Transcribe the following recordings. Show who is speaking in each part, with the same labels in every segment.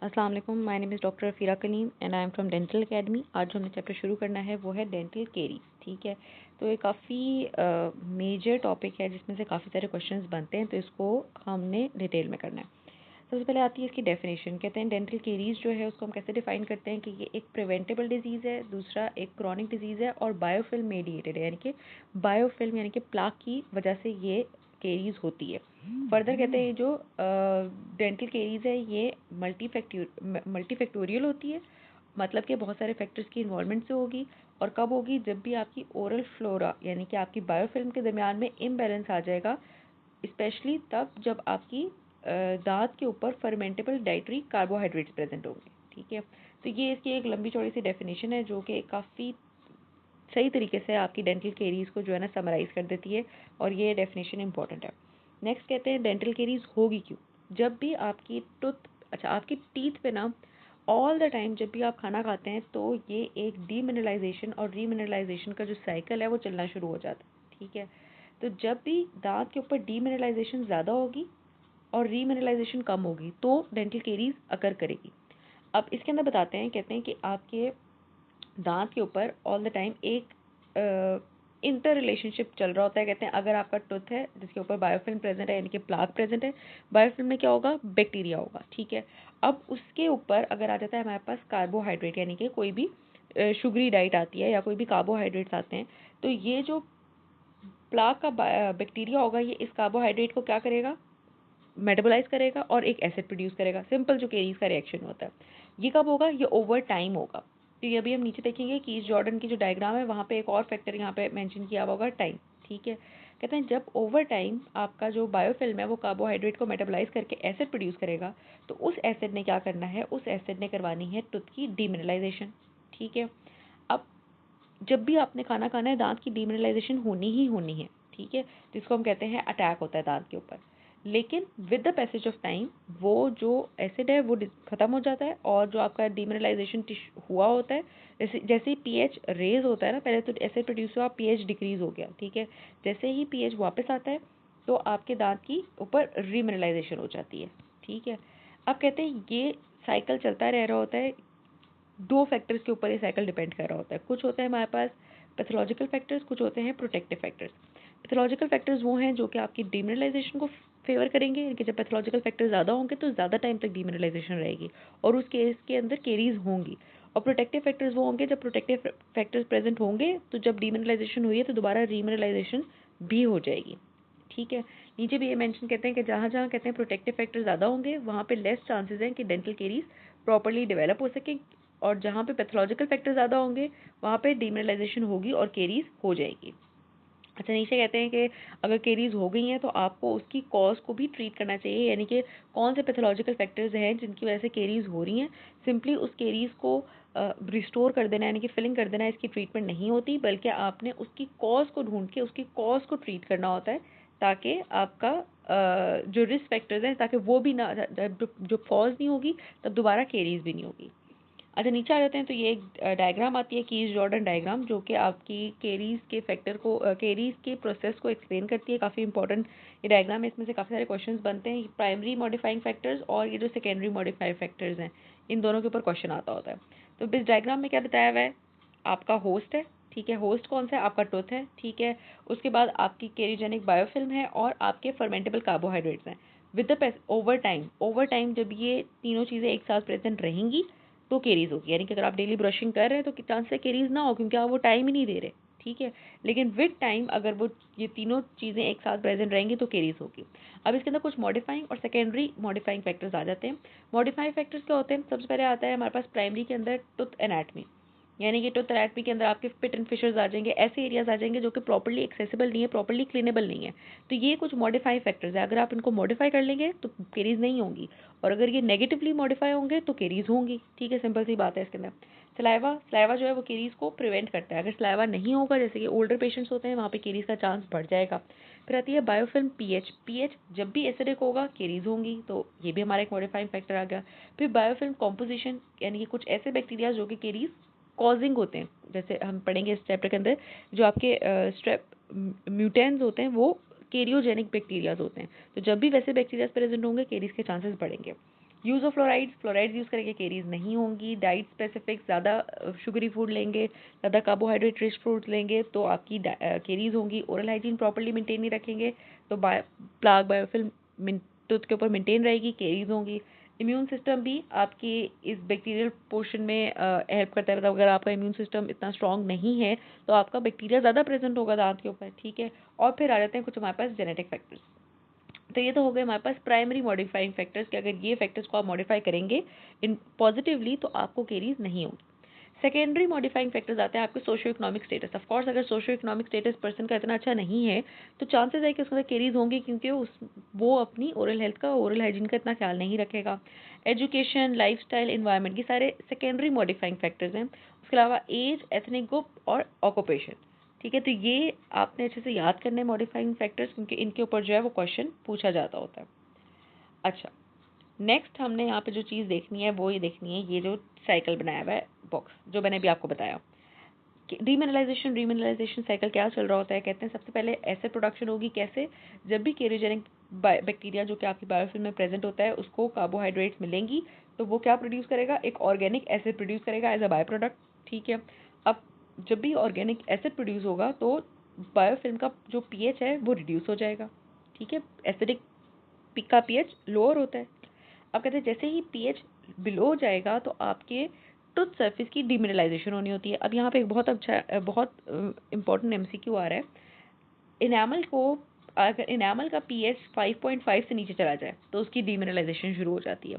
Speaker 1: अस्सलाम वालेकुम, my name is doctor Afira Kaleem and I am from dental academy. आज जो हमने चैप्टर शुरू करना है वो है डेंटल केरीज। ठीक है, तो ये काफ़ी मेजर टॉपिक है जिसमें से काफ़ी सारे क्वेश्चंस बनते हैं, तो इसको हमने डिटेल में करना है। सबसे पहले आती है इसकी डेफिनेशन। कहते हैं डेंटल केरीज जो है उसको हम कैसे डिफाइन करते हैं कि ये एक प्रिवेंटेबल डिजीज़ है, दूसरा एक क्रॉनिक डिजीज़ है और बायोफिल्म मेडिएटेड है, यानी कि बायोफिल्म यानी कि प्लाक की वजह से ये केरीज होती है। फर्दर कहते हैं जो डेंटल केरीज है ये मल्टीफैक्टोरियल होती है, मतलब कि बहुत सारे फैक्टर्स की इन्वॉल्वमेंट से होगी। और कब होगी? जब भी आपकी ओरल फ्लोरा यानी कि आपकी बायोफिल्म के दरमियान में इम्बैलेंस आ जाएगा, स्पेशली तब जब आपकी दांत के ऊपर फर्मेंटेबल डाइटरी कार्बोहाइड्रेट्स प्रेजेंट होंगे। ठीक है, तो ये इसकी एक लंबी चौड़ी सी डेफिनेशन है जो कि काफ़ी सही तरीके से आपकी डेंटल केरीज को जो है ना समराइज़ कर देती है, और ये डेफिनेशन इंपॉर्टेंट है। नेक्स्ट कहते हैं डेंटल केरीज होगी क्यों? जब भी आपकी आपकी टीथ पे ना ऑल द टाइम जब भी आप खाना खाते हैं तो ये एक डीमिनरलाइजेशन और रीमिनरलाइजेशन का जो साइकिल है वो चलना शुरू हो जाता है। ठीक है, तो जब भी दांत के ऊपर डीमिनरलाइजेशन ज़्यादा होगी और रीमिनरलाइजेशन कम होगी तो डेंटल केरीज अकर करेगी। अब इसके अंदर बताते हैं, कहते हैं कि आपके दांत के ऊपर ऑल द टाइम एक इंटर रिलेशनशिप चल रहा होता है। कहते हैं अगर आपका टूथ है जिसके ऊपर बायोफिल्म प्रेजेंट है यानी कि प्लाक प्रेजेंट है, बायोफिल्म में क्या होगा? बैक्टीरिया होगा। ठीक है, अब उसके ऊपर अगर आ जाता है हमारे पास कार्बोहाइड्रेट यानी कि कोई भी शुगरी डाइट आती है या कोई भी कार्बोहाइड्रेट्स आते हैं, तो ये जो प्लाक का बैक्टीरिया होगा ये इस कार्बोहाइड्रेट को क्या करेगा? मेटाबोलाइज करेगा और एक एसिड प्रोड्यूस करेगा। सिंपल जो केरीज का रिएक्शन होता है, ये कब होगा? ये ओवर टाइम होगा। तो ये अभी हम नीचे देखेंगे कि इस जॉर्डन की जो डायग्राम है वहाँ पे एक और फैक्टर यहाँ पे मेंशन किया हुआ होगा, टाइम। ठीक है, कहते हैं जब ओवर टाइम आपका जो बायोफिल्म है वो कार्बोहाइड्रेट को मेटाबोलाइज करके एसिड प्रोड्यूस करेगा, तो उस एसिड ने क्या करना है? उस एसिड ने करवानी है टूथ की डीमिनरलाइजेशन। ठीक है, अब जब भी आपने खाना खाना है दांत की डीमिनरलाइजेशन होनी ही होनी है। ठीक है, जिसको हम कहते हैं अटैक होता है दांत के ऊपर। लेकिन with the passage of time वो जो एसिड है वो ख़त्म हो जाता है, और जो आपका डीमिनरलाइजेशन हुआ होता है, जैसे जैसे ही पीएच रेज होता है ना, पहले तो एसिड प्रोड्यूस हुआ, पीएच डिक्रीज हो गया। ठीक है, जैसे ही पीएच वापस आता है तो आपके दांत की ऊपर रीमिनरलाइजेशन हो जाती है। ठीक है, अब कहते हैं ये साइकिल चलता रह रहा होता है, दो फैक्टर्स के ऊपर ये साइकिल डिपेंड कर रहा होता है। कुछ होते हैं हमारे पास पैथोलॉजिकल फैक्टर्स, कुछ होते हैं प्रोटेक्टिव फैक्टर्स। पैथोलॉजिकल फैक्टर्स वो हैं जो कि आपकी डीमिनरलाइजेशन को फेवर करेंगे, यानी कि जब पैथोलॉजिकल फैक्टर ज़्यादा होंगे तो ज़्यादा टाइम तक डीमिनरलाइजेशन रहेगी और उस केस के अंदर केरीज होंगी। और प्रोटेक्टिव फैक्टर्स वो होंगे जब प्रोटेक्टिव फैक्टर्स प्रेजेंट होंगे तो जब डीमिनरलाइजेशन हुई है तो दोबारा रीमिनरलाइजेशन भी हो जाएगी। ठीक है, नीचे भी ये मेंशन कहते हैं कि जहाँ जहाँ कहते हैं प्रोटेक्टिव फैक्टर ज़्यादा होंगे वहाँ पे लेस चांसेस हैं कि डेंटल केरीज प्रॉपर्ली डेवलप हो सके, और जहाँ पे पैथोलॉजिकल फैक्टर ज़्यादा होंगे वहाँ पे डीमिनरलाइजेशन होगी और केरीज हो जाएगी। अच्छा, नीचे कहते हैं कि अगर केरीज हो गई हैं तो आपको उसकी कॉज को भी ट्रीट करना चाहिए, यानी कि कौन से पैथोलॉजिकल फैक्टर्स हैं जिनकी वजह से केरीज हो रही हैं, सिंपली उस केरीज को रिस्टोर कर देना यानी कि फिलिंग कर देना इसकी ट्रीटमेंट नहीं होती, बल्कि आपने उसकी कॉज को ढूंढ के उसकी कॉज को ट्रीट करना होता है, ताकि आपका जो रिस्क फैक्टर्स हैं ताकि वो भी ना, जो कॉज नहीं होगी तब दोबारा केरीज भी नहीं होगी। अच्छा, नीचे आ जाते हैं तो ये एक डायग्राम आती है कीज जॉर्डन डायग्राम, जो कि आपकी केरीज के फैक्टर को केरीज के प्रोसेस को एक्सप्लेन करती है। काफ़ी इंपॉर्टेंट ये डायग्राम है, इसमें से काफ़ी सारे क्वेश्चंस बनते हैं। प्राइमरी मॉडिफाइंग फैक्टर्स और ये जो सेकेंडरी मॉडिफाइंग फैक्टर्स हैं इन दोनों के ऊपर क्वेश्चन आता होता है। तो इस डायग्राम में क्या बताया हुआ है? आपका होस्ट है। ठीक है, होस्ट कौन सा है? आपका टूथ है। ठीक है, उसके बाद आपकी केरीजेनिक बायोफिल्म है और आपके फर्मेंटेबल कार्बोहाइड्रेट्स हैं। विद द ओवर टाइम जब ये तीनों चीज़ें एक साथ प्रेजेंट रहेंगी तो केरीज होगी, यानी कि अगर आप डेली ब्रशिंग कर रहे हैं तो चांस है केरीज ना हो, क्योंकि आप वो टाइम ही नहीं दे रहे। ठीक है, लेकिन विद टाइम अगर वो ये तीनों चीज़ें एक साथ प्रेजेंट रहेंगी तो केरीज होगी। अब इसके अंदर कुछ मॉडिफाइंग और सेकेंडरी मॉडिफाइंग फैक्टर्स आ जाते हैं। मॉडिफाइंग फैक्टर्स क्या होते हैं? सबसे पहले आता है हमारे पास प्राइमरी के अंदर टूथ एनाटमी, यानी कि टूथ एनाटमी के अंदर आपके पिट एंड फिशर्स आ जाएंगे, ऐसे एरियाज आ जाएंगे जो कि प्रॉपर्ली एक्सेसिबल नहीं है, प्रॉपर्ली क्लीनेबल नहीं है। तो ये कुछ मॉडिफाइंग फैक्टर्स है, अगर आप इनको मॉडिफाई कर लेंगे तो केरीज नहीं होंगी, और अगर ये नेगेटिवली मॉडिफाई होंगे तो केरीज होंगी। ठीक है, सिंपल सी बात है इसके अंदर। सलाइवा जो है वो केरीज को प्रिवेंट करता है। अगर सलाइवा नहीं होगा, जैसे कि ओल्डर पेशेंट्स होते हैं, वहाँ पे केरीज का चांस बढ़ जाएगा। फिर आती है बायोफिल्म पीएच जब भी एसिडिक होगा केरीज होंगी, तो ये भी हमारा एक मॉडिफाइंग फैक्टर आ गया। फिर बायोफिल्म कॉम्पोजिशन, यानी कि कुछ ऐसे बैक्टीरिया जो कि केरीज कॉजिंग होते हैं, जैसे हम पढ़ेंगे इस चैप्टर के अंदर, जो आपके स्ट्रेप म्यूटेंस होते हैं वो केरियोजेनिक बैक्टीरियाज होते हैं। तो जब भी वैसे बैक्टीरियाज प्रेजेंट होंगे केरीज के चांसेस बढ़ेंगे। यूज़ ऑफ फ्लोराइड्स यूज़ करेंगे केरीज नहीं होंगी। डाइट स्पेसिफिक ज़्यादा शुगरी फूड लेंगे, ज़्यादा कार्बोहाइड्रेट रिच फ्रूट्स लेंगे तो आपकी केरीज होंगी। ओरल हाइजीन प्रॉपर्ली मेंटेन नहीं रखेंगे तो प्लाक बायोफिल्म टूथ के ऊपर मेंटेन रहेगी, केरीज होंगी। इम्यून सिस्टम भी आपके इस बैक्टीरियल पोर्शन में हेल्प करता है। मतलब अगर आपका इम्यून सिस्टम इतना स्ट्रांग नहीं है तो आपका बैक्टीरिया ज़्यादा प्रेजेंट होगा दांत के ऊपर, ठीक है। और फिर आ जाते हैं कुछ हमारे पास जेनेटिक फैक्टर्स। तो ये तो हो गए हमारे पास प्राइमरी मॉडिफाइंग फैक्टर्स कि अगर ये फैक्टर्स को आप मॉडिफाई करेंगे इन पॉजिटिवली तो आपको केरीज नहीं होगी। सेकेंडरी मॉडिफाइंग फैक्टर्स आते हैं आपके socio economic status. Of course अगर सोशो इकोनॉमिक स्टेटस पर्सन का इतना अच्छा नहीं है तो चांसेस है कि उसके अंदर केरीज होंगी, क्योंकि वो अपनी ओरल हेल्थ का, ओरल हाइजीन का इतना ख्याल नहीं रखेगा। एजुकेशन, लाइफस्टाइल, एनवायरनमेंट, ये सारे सेकेंडरी मॉडिफाइंग फैक्टर्स हैं। उसके अलावा एज, एथनिक ग्रुप और ऑक्यूपेशन, ठीक है। तो ये आपने अच्छे से याद करने मॉडिफाइंग फैक्टर्स, क्योंकि इनके ऊपर जो है वो क्वेश्चन पूछा जाता होता है। अच्छा, नेक्स्ट हमने यहाँ पे जो चीज़ देखनी है वो ये देखनी है, ये जो साइकिल बनाया हुआ है बॉक्स, जो मैंने अभी आपको बताया कि डीमिनरलाइजेशन साइकिल क्या चल रहा होता है। कहते हैं सबसे पहले एसिड प्रोडक्शन होगी। कैसे? जब भी केरियोजेनिक बैक्टीरिया जो कि आपकी बायोफिल्म में प्रेजेंट होता है उसको कार्बोहाइड्रेट्स मिलेंगी तो वो क्या प्रोड्यूस करेगा, एक ऑर्गेनिक एसिड प्रोड्यूस करेगा एज अ बाय प्रोडक्ट, ठीक है। अब जब भी ऑर्गेनिक एसिड प्रोड्यूस होगा तो बायोफिल्म का जो पीएच है वो रिड्यूस हो जाएगा, ठीक है। एसिडिक का पीएच लोअर होता है। अब कहते हैं जैसे ही पीएच बिलो हो जाएगा तो आपके टूथ सरफेस की डीमिनरलाइजेशन होनी होती है। अब यहाँ पे एक बहुत इंपॉर्टेंट एमसीक्यू आ रहा है। इनामल को, अगर इनामल का पीएच 5.5 से नीचे चला जाए तो उसकी डीमिनरलाइजेशन शुरू हो जाती है,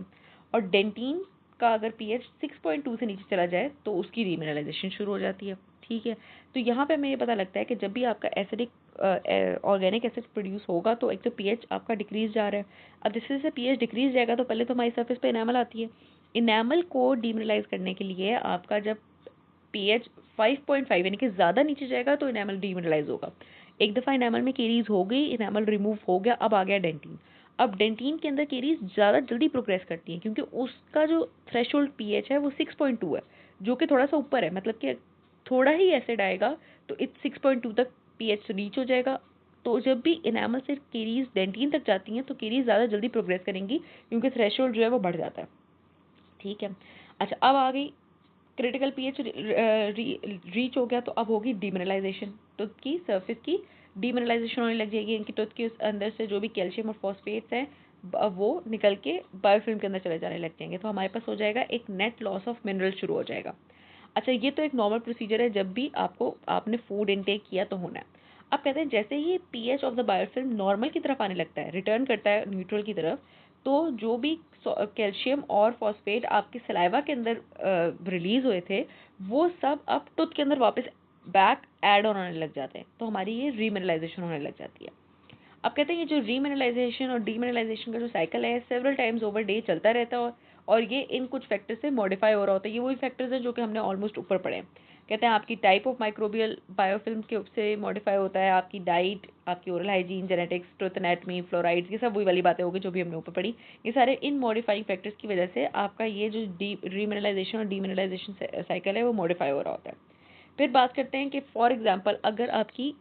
Speaker 1: और डेंटिन का अगर पीएच 6.2 से नीचे चला जाए तो उसकी डीमिनरलाइजेशन शुरू हो जाती है, ठीक है। तो यहाँ पे हमें ये पता लगता है कि जब भी आपका एसिडिक ऑर्गेनिक एसिड प्रोड्यूस होगा तो एक तो पीएच आपका डिक्रीज जा रहा है। अब जैसे जैसे पीएच डिक्रीज जाएगा तो पहले तो हमारी सरफेस पे इनामल आती है। इनामल को डीमिनरलाइज करने के लिए आपका जब पीएच 5.5 यानी कि ज़्यादा नीचे जाएगा तो इनामल डीमिनरलाइज होगा। एक दफ़ा इनामल में केरीज हो गई, इनामल रिमूव हो गया, अब आ गया डेंटिन। अब डेंटिन के अंदर केरीज ज़्यादा जल्दी प्रोग्रेस करती हैं क्योंकि उसका जो थ्रेशोल्ड पीएच है वो 6.2 है, जो कि थोड़ा सा ऊपर है। मतलब कि थोड़ा ही एसिड आएगा तो 6.2 तक पीएच रीच हो जाएगा। तो जब भी इनामल से केरीज डेंटिन तक जाती हैं तो केरीज ज़्यादा जल्दी प्रोग्रेस करेंगी क्योंकि थ्रेशोल्ड जो है वो बढ़ जाता है, ठीक है। अच्छा, अब आ गई क्रिटिकल पीएच रीच हो गया तो अब होगी डीमिनरलाइजेशन। टूथ की सरफेस की डीमिनरलाइजेशन होने लग जाएगी। इनकी टूथ के उस अंदर से जो भी कैल्शियम और फॉस्फेट्स हैं अब वो निकल के बायोफिल्म के अंदर चले जाने लग जाएंगे। तो हमारे पास हो जाएगा एक नेट लॉस ऑफ मिनरल शुरू हो जाएगा। अच्छा, ये तो एक नॉर्मल प्रोसीजर है जब भी आपने फूड इनटेक किया तो होना है। अब कहते हैं जैसे ही pH of the biofilm normal की तरफ आने लगता है, रिटर्न करता है न्यूट्रल की तरफ, तो जो भी कैल्शियम और फॉस्फेट आपके सलाइवा के अंदर रिलीज हुए थे वो सब अब टूथ के अंदर वापस बैक ऐड ऑन होने लग जाते हैं। तो हमारी ये रीमिनरलाइजेशन होने लग जाती है। अब कहते हैं ये जो रीमिनरलाइजेशन और डीमिनरलाइजेशन का जो साइकिल है सेवरल टाइम्स ओवर डे चलता रहता है, और ये इन कुछ फैक्टर्स से मॉडिफाई हो रहा होता है। ये वही फैक्टर्स हैं जो कि हमने ऑलमोस्ट ऊपर पढ़े हैं। कहते हैं आपकी टाइप ऑफ माइक्रोबियल बायोफिल्म के से मॉडिफाई होता है, आपकी डाइट, आपकी oral hygiene, genetics, truth anatomy, fluorides, ये सब वही वाली बातें होगी जो भी हमने ऊपर पढ़ी। ये सारे इन मॉडिफाइंग फैक्टर्स की वजह से आपका ये जो रीमिनरलाइजेशन और डीमिनरलाइजेशन साइकिल है वो मॉडिफाई हो रहा होता है। फिर बात करते हैं कि फॉर एग्जाम्पल अगर आपकी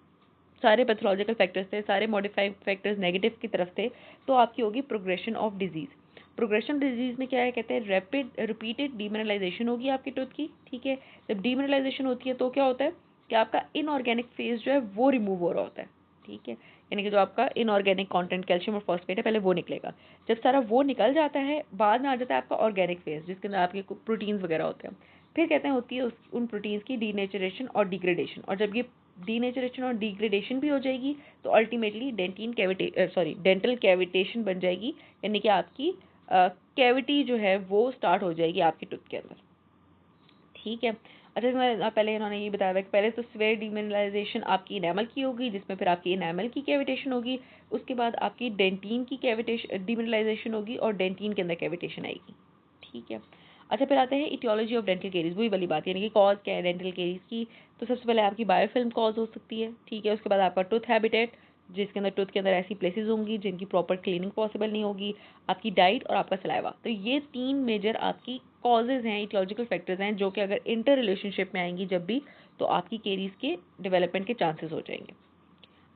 Speaker 1: सारे पैथोलॉजिकल फैक्टर्स थे, सारे मॉडिफाइड फैक्टर्स नेगेटिव की तरफ थे, तो आपकी होगी progression of disease. Progression disease में क्या है, कहते हैं रैपिड रिपीटेड डीमिनरलाइजेशन होगी आपकी टूथ की, ठीक है। जब डीमिनरलाइजेशन होती है तो क्या होता है कि आपका इनऑर्गेनिक फेज जो है वो रिमूव हो रहा होता है, ठीक है। यानी कि जो आपका इनऑर्गेनिक कंटेंट कैल्शियम और फॉस्फेट है पहले वो निकलेगा। जब सारा वो निकल जाता है बाद में आ जाता है आपका ऑर्गेनिक फेज जिसके अंदर आपके प्रोटीन्स वगैरह होते हैं। फिर कहते हैं होती है उन प्रोटीन्स की डीनेचरेशन और डिग्रेडेशन, और जब ये डीनेचरेशन और डिग्रेडेशन भी हो जाएगी तो अल्टीमेटली डेंटल कैविटेशन बन जाएगी, यानी कि आपकी कैविटी जो है वो स्टार्ट हो जाएगी आपकी टूथ के अंदर, ठीक है। अच्छा, इसमें पहले इन्होंने ये बताया था कि पहले तो स्वेयर डीमिनरलाइजेशन आपकी इनेमल की होगी जिसमें फिर आपकी इनेमल की कैविटेशन होगी, उसके बाद आपकी डेंटिन की कैविटेशन डीमिनरलाइजेशन होगी और डेंटिन के अंदर कैविटेशन आएगी, ठीक है। अच्छा, फिर आते हैं इटियोलॉजी ऑफ डेंटल केरीज, वही वाली बात यानी कि कॉज क्या है डेंटल केरीज की। तो सबसे पहले आपकी बायोफिल्म कॉज हो सकती है, ठीक है। उसके बाद आपका टूथ हैबिटेट, जिसके अंदर टूथ के अंदर ऐसी प्लेसेस होंगी जिनकी प्रॉपर क्लीनिंग पॉसिबल नहीं होगी, आपकी डाइट और आपका सलाइवा। तो ये तीन मेजर आपकी कॉजेज हैं, इटियोलॉजिकल फैक्टर्स हैं जो कि अगर इंटर रिलेशनशिप में आएंगी जब भी तो आपकी केरीज के डेवलपमेंट के चांसेस हो जाएंगे।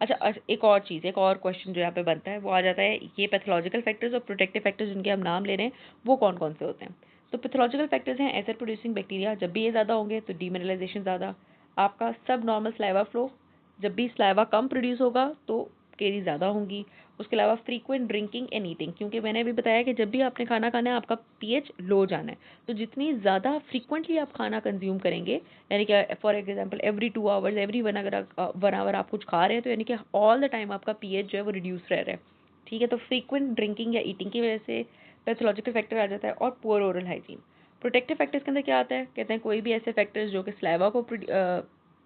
Speaker 1: एक और चीज़, एक और क्वेश्चन जो यहाँ पे बनता है वो आ जाता है, ये पैथोलॉजिकल फैक्टर्स और प्रोटेक्टिव फैक्टर्स जिनके हम नाम ले रहे हैं वो कौन कौन से होते हैं। तो पैथोलॉजिकल फैक्टर्स हैं एसिड प्रोड्यूसिंग बैक्टीरिया, जब भी ये ज़्यादा होंगे तो डीमिनरलाइजेशन ज़्यादा। आपका सब नॉर्मल स्लाइवा फ्लो, जब भी स्लाइवा कम प्रोड्यूस होगा तो केरी ज़्यादा होंगी। उसके अलावा फ्रीक्वेंट ड्रिंकिंग एंड ईटिंग, क्योंकि मैंने अभी बताया कि जब भी आपने खाना खाना है आपका पीएच लो जाना है, तो जितनी ज़्यादा फ्रीक्वेंटली आप खाना कंज्यूम करेंगे, यानी कि for example every 2 hours, every 1 hour आप कुछ खा रहे हैं, तो यानी कि ऑल द टाइम आपका पीएच जो है वो रिड्यूस रह रहा है। ठीक है, तो फ्रीक्वेंट ड्रिंकिंग या ईटिंग की वजह से पैथोलॉजिकल फैक्टर आ जाता है। और poor oral hygiene. Protective factors के अंदर क्या आता है, कहते हैं कोई भी ऐसे फैक्टर्स जो कि स्लाइवा को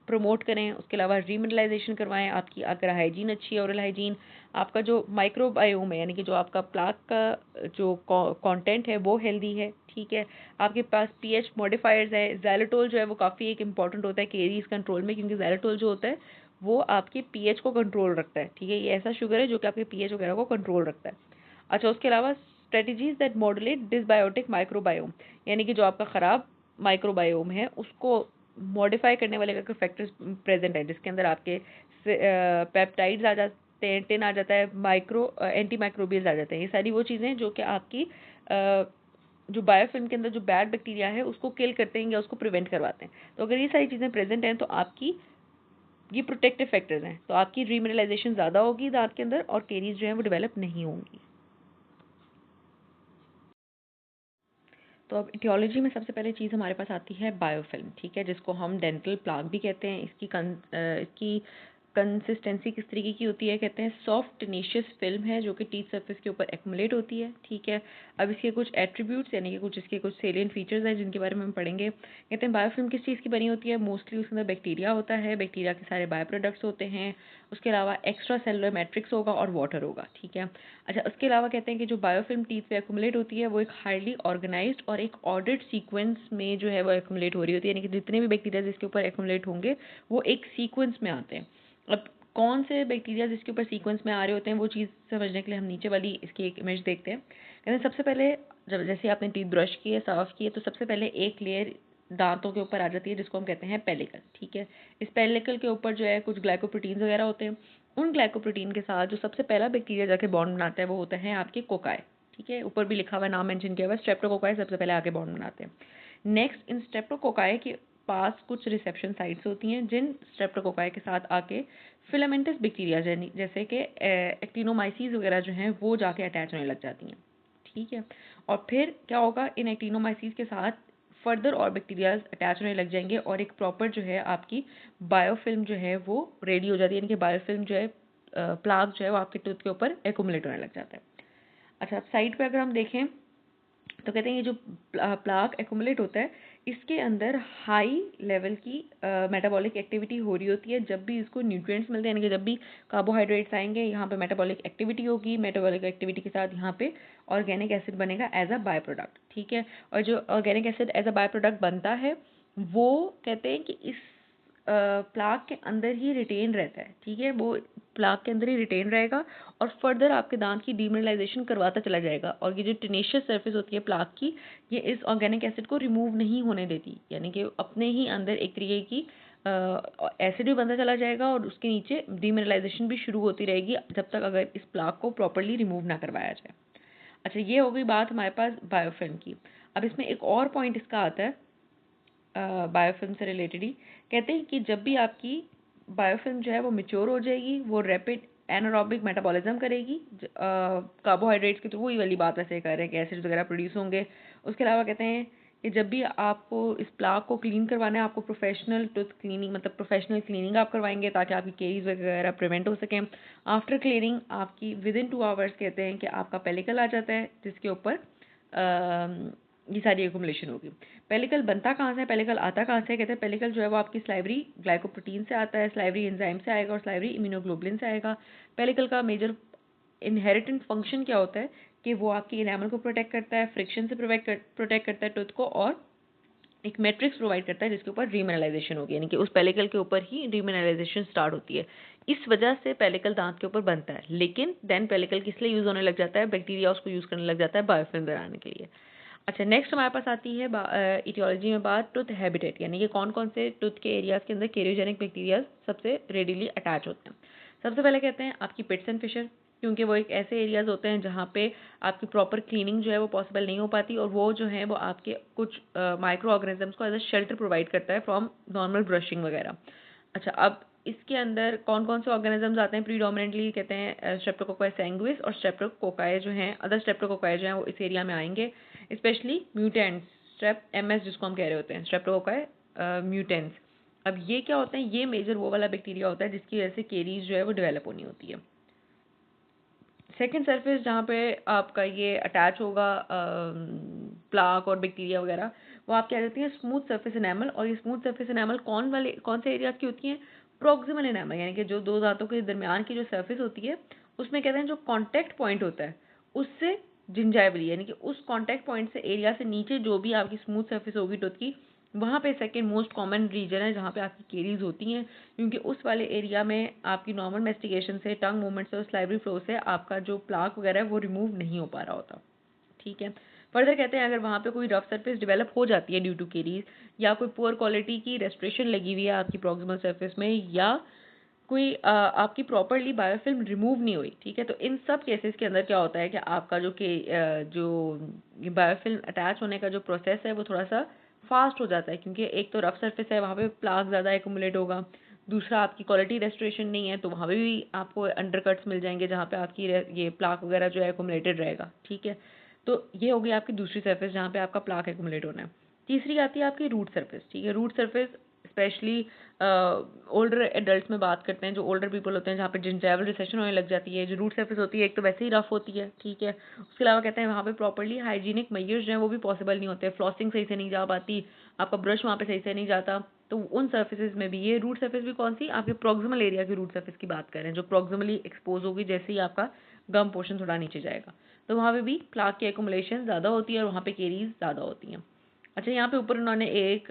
Speaker 1: प्रमोट करें, उसके अलावा रीमिनरलाइजेशन करवाएं, आपकी अगर हाइजीन अच्छी है, ओरल हाइजीन, आपका जो माइक्रोबायोम है यानी कि जो आपका प्लाक का जो कंटेंट है वो हेल्दी है। ठीक है, आपके पास पीएच मॉडिफायर्स है, ज़ैलिटोल जो है वो काफ़ी एक इंपॉर्टेंट होता है केरीज कंट्रोल में, क्योंकि ज़ैलिटोल जो होता है वो आपके पीएच को कंट्रोल रखता है। ठीक है, ये ऐसा शुगर है जो कि आपके पीएच वगैरह को कंट्रोल रखता है। अच्छा, उसके अलावा स्ट्रेटजीज दैट मॉडुलेट डिसबायोटिक माइक्रोबायोम, यानी कि जो आपका ख़राब माइक्रोबायोम है उसको मॉडिफाई करने वाले अगर फैक्टर्स प्रेजेंट है, जिसके अंदर आपके पेप्टाइड्स आ जाते हैं, टिन आ जाता है, एंटी माइक्रोबियल्स आ जाते हैं। ये सारी वो चीज़ें जो कि आपकी जो बायोफिल्म के अंदर जो बैड बैक्टीरिया है उसको किल करते हैं या उसको प्रिवेंट करवाते हैं। तो अगर ये सारी चीज़ें प्रेजेंट हैं तो आपकी ये प्रोटेक्टिव फैक्टर्स हैं, तो आपकी रीमिनरलाइजेशन ज़्यादा होगी दांत के अंदर और केरीज जो है वो डेवलप नहीं होंगी। तो अब इटियोलॉजी में सबसे पहले चीज़ हमारे पास आती है बायोफिल्म। ठीक है, जिसको हम डेंटल प्लाक भी कहते हैं। इसकी कंसिस्टेंसी किस तरीके की होती है, कहते हैं सॉफ्ट टेनेशियस फिल्म है जो कि टीथ सरफेस के ऊपर एक्युमुलेट होती है। ठीक है, अब इसके कुछ एट्रीब्यूट्स यानी कि कुछ इसके कुछ सेलियंट फीचर्स हैं जिनके बारे में हम पढ़ेंगे। कहते हैं बायोफिल्म किस चीज़ की बनी होती है, मोस्टली उसके अंदर बैक्टीरिया होता है, बैक्टीरिया के सारे बायो प्रोडक्ट्स होते हैं, उसके अलावा एक्स्ट्रा सेलुलर मैट्रिक्स होगा और वाटर होगा। ठीक है, अच्छा, उसके अलावा कहते हैं कि जो बायोफिल्म टीथ पे एक्युमुलेट होती है वो एक हाईली ऑर्गेनाइज्ड और एक ऑर्डर्ड सीक्वेंस में जो है वो एक्युमुलेट हो रही होती है, यानी कि जितने भी बैक्टीरिया जिसके ऊपर एक्युमुलेट होंगे वो एक सीक्वेंस में आते हैं। अब कौन से बैक्टीरिया जिसके ऊपर सीक्वेंस में आ रहे होते हैं वो चीज़ समझने के लिए हम नीचे वाली इसकी एक इमेज देखते हैं। कहते हैं सबसे पहले जब जैसे आपने टीथ ब्रश किए, साफ किए, तो सबसे पहले एक लेयर दांतों के ऊपर आ जाती है जिसको हम कहते हैं पेलिकल। ठीक है, इस पेलिकल के ऊपर जो है कुछ ग्लाइकोप्रोटीन्स वगैरह होते हैं। उन ग्लाइकोप्रोटीन के साथ जो सबसे पहला बैक्टीरिया जाके बॉन्ड बनाता है वो होता है आपके कोकाई। ठीक है, ऊपर भी लिखा हुआ है, नाम मेंशन किया हुआ है, स्ट्रेप्टोकोकाई सबसे पहले आके बॉन्ड बनाते हैं। नेक्स्ट, इन स्ट्रेप्टोकोकाई के पास कुछ रिसेप्शन साइट्स होती हैं जिन स्ट्रेप्टोकोकाई के साथ आके फिलामेंटस बैक्टीरिया जैसे कि एक्टिनोमाइसीज वगैरह जो हैं वो जाके अटैच होने लग जाती हैं। ठीक है, और फिर क्या होगा, इन एक्टिनोमाइसीज के साथ फर्दर और बैक्टीरियाज अटैच होने लग जाएंगे और एक प्रॉपर जो है आपकी बायोफिल्म जो है वो रेडी हो जाती है, यानी कि बायोफिल्म जो है प्लाक जो है वो आपके टूथ के ऊपर एक्युमुलेट होने लग जाता है। अच्छा, अब साइड पे अगर हम देखें तो कहते हैं ये जो प्लाक एक्युमुलेट होता है इसके अंदर हाई लेवल की मेटाबॉलिक एक्टिविटी हो रही होती है। जब भी इसको न्यूट्रिएंट्स मिलते हैं, यानी कि जब भी कार्बोहाइड्रेट्स आएंगे यहाँ पे मेटाबॉलिक एक्टिविटी होगी, मेटाबॉलिक एक्टिविटी के साथ यहाँ पे ऑर्गेनिक एसिड बनेगा एज अ बाय प्रोडक्ट। ठीक है, और जो organic acid as a by product बनता है वो कहते हैं कि इस प्लाक के अंदर ही रिटेन रहता है। ठीक है, वो प्लाक के अंदर ही रिटेन रहेगा और फर्दर आपके दांत की डीमिनरलाइजेशन करवाता चला जाएगा। और ये जो टेनेशियस सरफेस होती है प्लाक की, ये इस ऑर्गेनिक एसिड को रिमूव नहीं होने देती, यानी कि अपने ही अंदर एक तरीके की एसिड भी बनता चला जाएगा और उसके नीचे डीमिनरलाइजेशन भी शुरू होती रहेगी जब तक अगर इस प्लाक को प्रॉपरली रिमूव ना करवाया जाए। अच्छा, ये हो गई बात हमारे पास बायोफिल्म की। अब इसमें एक और पॉइंट इसका आता है बायोफिल्म से रिलेटेड ही। कहते हैं कि जब भी आपकी बायोफिल्म जो है वो मैच्योर हो जाएगी, वो रैपिड एनारोबिक मेटाबॉलिज्म करेगी, कार्बोहाइड्रेट्स की तो वही वाली बात वैसे कर रहे हैं कि एसिड्स वगैरह प्रोड्यूस होंगे। उसके अलावा कहते हैं कि जब भी आपको इस प्लाक को क्लीन करवाना है, आपको प्रोफेशनल टूथ क्लीनिंग मतलब प्रोफेशनल क्लीनिंग आप करवाएंगे ताकि आपकी केरीज वगैरह प्रिवेंट हो सकें। आफ्टर क्लीनिंग आपकी विद इन 2 आवर्स कहते हैं कि आपका पेलिकल आ जाता है जिसके ऊपर ये सारी एक्युमुलेशन होगी। पेलिकल बनता कहाँ से है, पेलिकल आता कहाँ से है, कहते हैं पेलिकल जो है वो आपकी स्लाइवरी ग्लाइकोप्रोटीन से आता है, स्लाइवरी एंजाइम से आएगा और स्लाइवरी इम्यूनोग्लोबुलिन से आएगा। पेलिकल का मेजर इनहेरिटेंट फंक्शन क्या होता है कि वो आपकी इनेमल को प्रोटेक्ट करता है, फ्रिक्शन से प्रोटेक्ट करता है टूथ को, और एक मैट्रिक्स प्रोवाइड करता है जिसके ऊपर रीमिनरलाइजेशन होगी, यानी कि उस पेलिकल के ऊपर ही रीमिनरलाइजेशन स्टार्ट होती है। इस वजह से पेलिकल दांत के ऊपर बनता है, लेकिन देन पेलिकल किस लिए यूज होने लग जाता है, बैक्टीरिया उसको यूज करने लग जाता है बायोफिल्म बनाने के लिए। अच्छा, नेक्स्ट हमारे पास आती है इटियोलॉजी में बात टूथ हैबिटेट, यानी कि कौन कौन से टूथ के एरियाज के अंदर कैरियोजेनिक बैक्टीरिया सबसे रेडिली अटैच होते हैं। सबसे पहले कहते हैं आपकी पिट्स एंड फिशर, क्योंकि वो एक ऐसे एरियाज़ होते हैं जहाँ पे आपकी प्रॉपर क्लीनिंग जो है वो पॉसिबल नहीं हो पाती, और वो जो है वो आपके कुछ माइक्रो ऑर्गेनिजम्स को एज अ शेल्टर प्रोवाइड करता है फ्रॉम नॉर्मल ब्रशिंग वगैरह। अच्छा, अब इसके अंदर कौन कौन से ऑर्गेनिजम्स आते हैं प्रीडोमिनेंटली, कहते हैं स्ट्रेप्टोकोकाई सैंग्विस और स्ट्रेप्टोकोकाई जो हैं, अदर स्ट्रेप्टोकोकाई जो हैं वो इस एरिया में आएंगे, स्पेशली म्यूटेंट्स, स्ट्रेप एमएस जिसको हम कह रहे होते हैं, स्ट्रेप्टोकोकाई म्यूटेंट्स। अब ये क्या होते हैं, ये मेजर वो वाला बैक्टीरिया होता है जिसकी वजह से केरीज जो है वो डेवलप होनी होती है। सेकेंड सरफेस जहाँ पे आपका ये अटैच होगा प्लाक और बैक्टीरिया वगैरह, वो आप क्या कहती हैं स्मूथ सरफेस एनामल। और ये स्मूथ सरफेस एनामल कौन से एरियाज की होती हैं, प्रोक्सिमल एनामल, यानी कि जो दो धातों के दरमियान की जो सरफेस होती है उसमें कहते हैं जो कॉन्टैक्ट पॉइंट होता है उससे जिंजाइवली, यानी कि उस कॉन्टैक्ट पॉइंट से एरिया से नीचे जो भी आपकी स्मूथ सरफेस होगी टूथ की, वहाँ पे सेकेंड मोस्ट कॉमन रीजन है जहाँ पे आपकी केरीज होती हैं, क्योंकि उस वाले एरिया में आपकी नॉर्मल मेस्टिकेशन से, टंग मूवमेंट से और स्लाइवरी फ्लो से आपका जो प्लाक वगैरह है वो रिमूव नहीं हो पा रहा होता। ठीक है। फर्दर कहते हैं अगर वहाँ पे कोई रफ सरफेस डेवलप हो जाती है ड्यू टू केरीज, या कोई पुअर क्वालिटी की रेस्ट्रेशन लगी हुई है आपकी प्रॉक्सिमल सरफेस में, या कोई आपकी प्रॉपरली बायोफिल्म रिमूव नहीं हुई, ठीक है, तो इन सब केसेस के अंदर क्या होता है कि आपका जो बायोफिल्म अटैच होने का जो प्रोसेस है वो थोड़ा सा फास्ट हो जाता है, क्योंकि एक तो रफ सरफेस है, वहाँ पे प्लाक ज़्यादा एक्यूमुलेट होगा, दूसरा आपकी क्वालिटी रेस्टोरेशन नहीं है, तो वहाँ पे भी आपको अंडरकट्स मिल जाएंगे जहाँ पे आपकी ये प्लाक वगैरह जो है एक्यूमुलेटेड रहेगा। ठीक है, तो ये होगी आपकी दूसरी सरफेस जहाँ पे आपका प्लाक एक्यूमुलेट होना है। तीसरी आती है आपकी रूट सरफेस। ठीक है, root surface specially older adult में बात करते हैं, जो ओल्डर पीपल होते हैं जहाँ पे जिंजाइवल रिसेशन होने लग जाती है। जो रूट सरफेस होती है एक तो वैसे ही रफ होती है, ठीक है, उसके अलावा कहते हैं वहाँ पे प्रॉपर्ली हाइजीनिक मेजर्स जो हैं वो भी पॉसिबल नहीं होते, फ्लॉसिंग सही से नहीं जा पाती, आपका ब्रश वहाँ पे सही से नहीं जाता, तो उन सर्फेसेज में भी ये रूट सरफेस भी कौन सी आपके प्रॉक्सिमल एरिया की रूट सरफेस की बात कर रहे हैं, जो प्रॉक्सिमली एक्सपोज होगी जैसे ही आपका गम पोर्शन थोड़ा नीचे जाएगा, तो वहाँ पे भी प्लाक की एकुमुलेशन ज़्यादा होती है और वहाँ पे केरीज ज़्यादा होती हैं। अच्छा, यहाँ पे ऊपर उन्होंने एक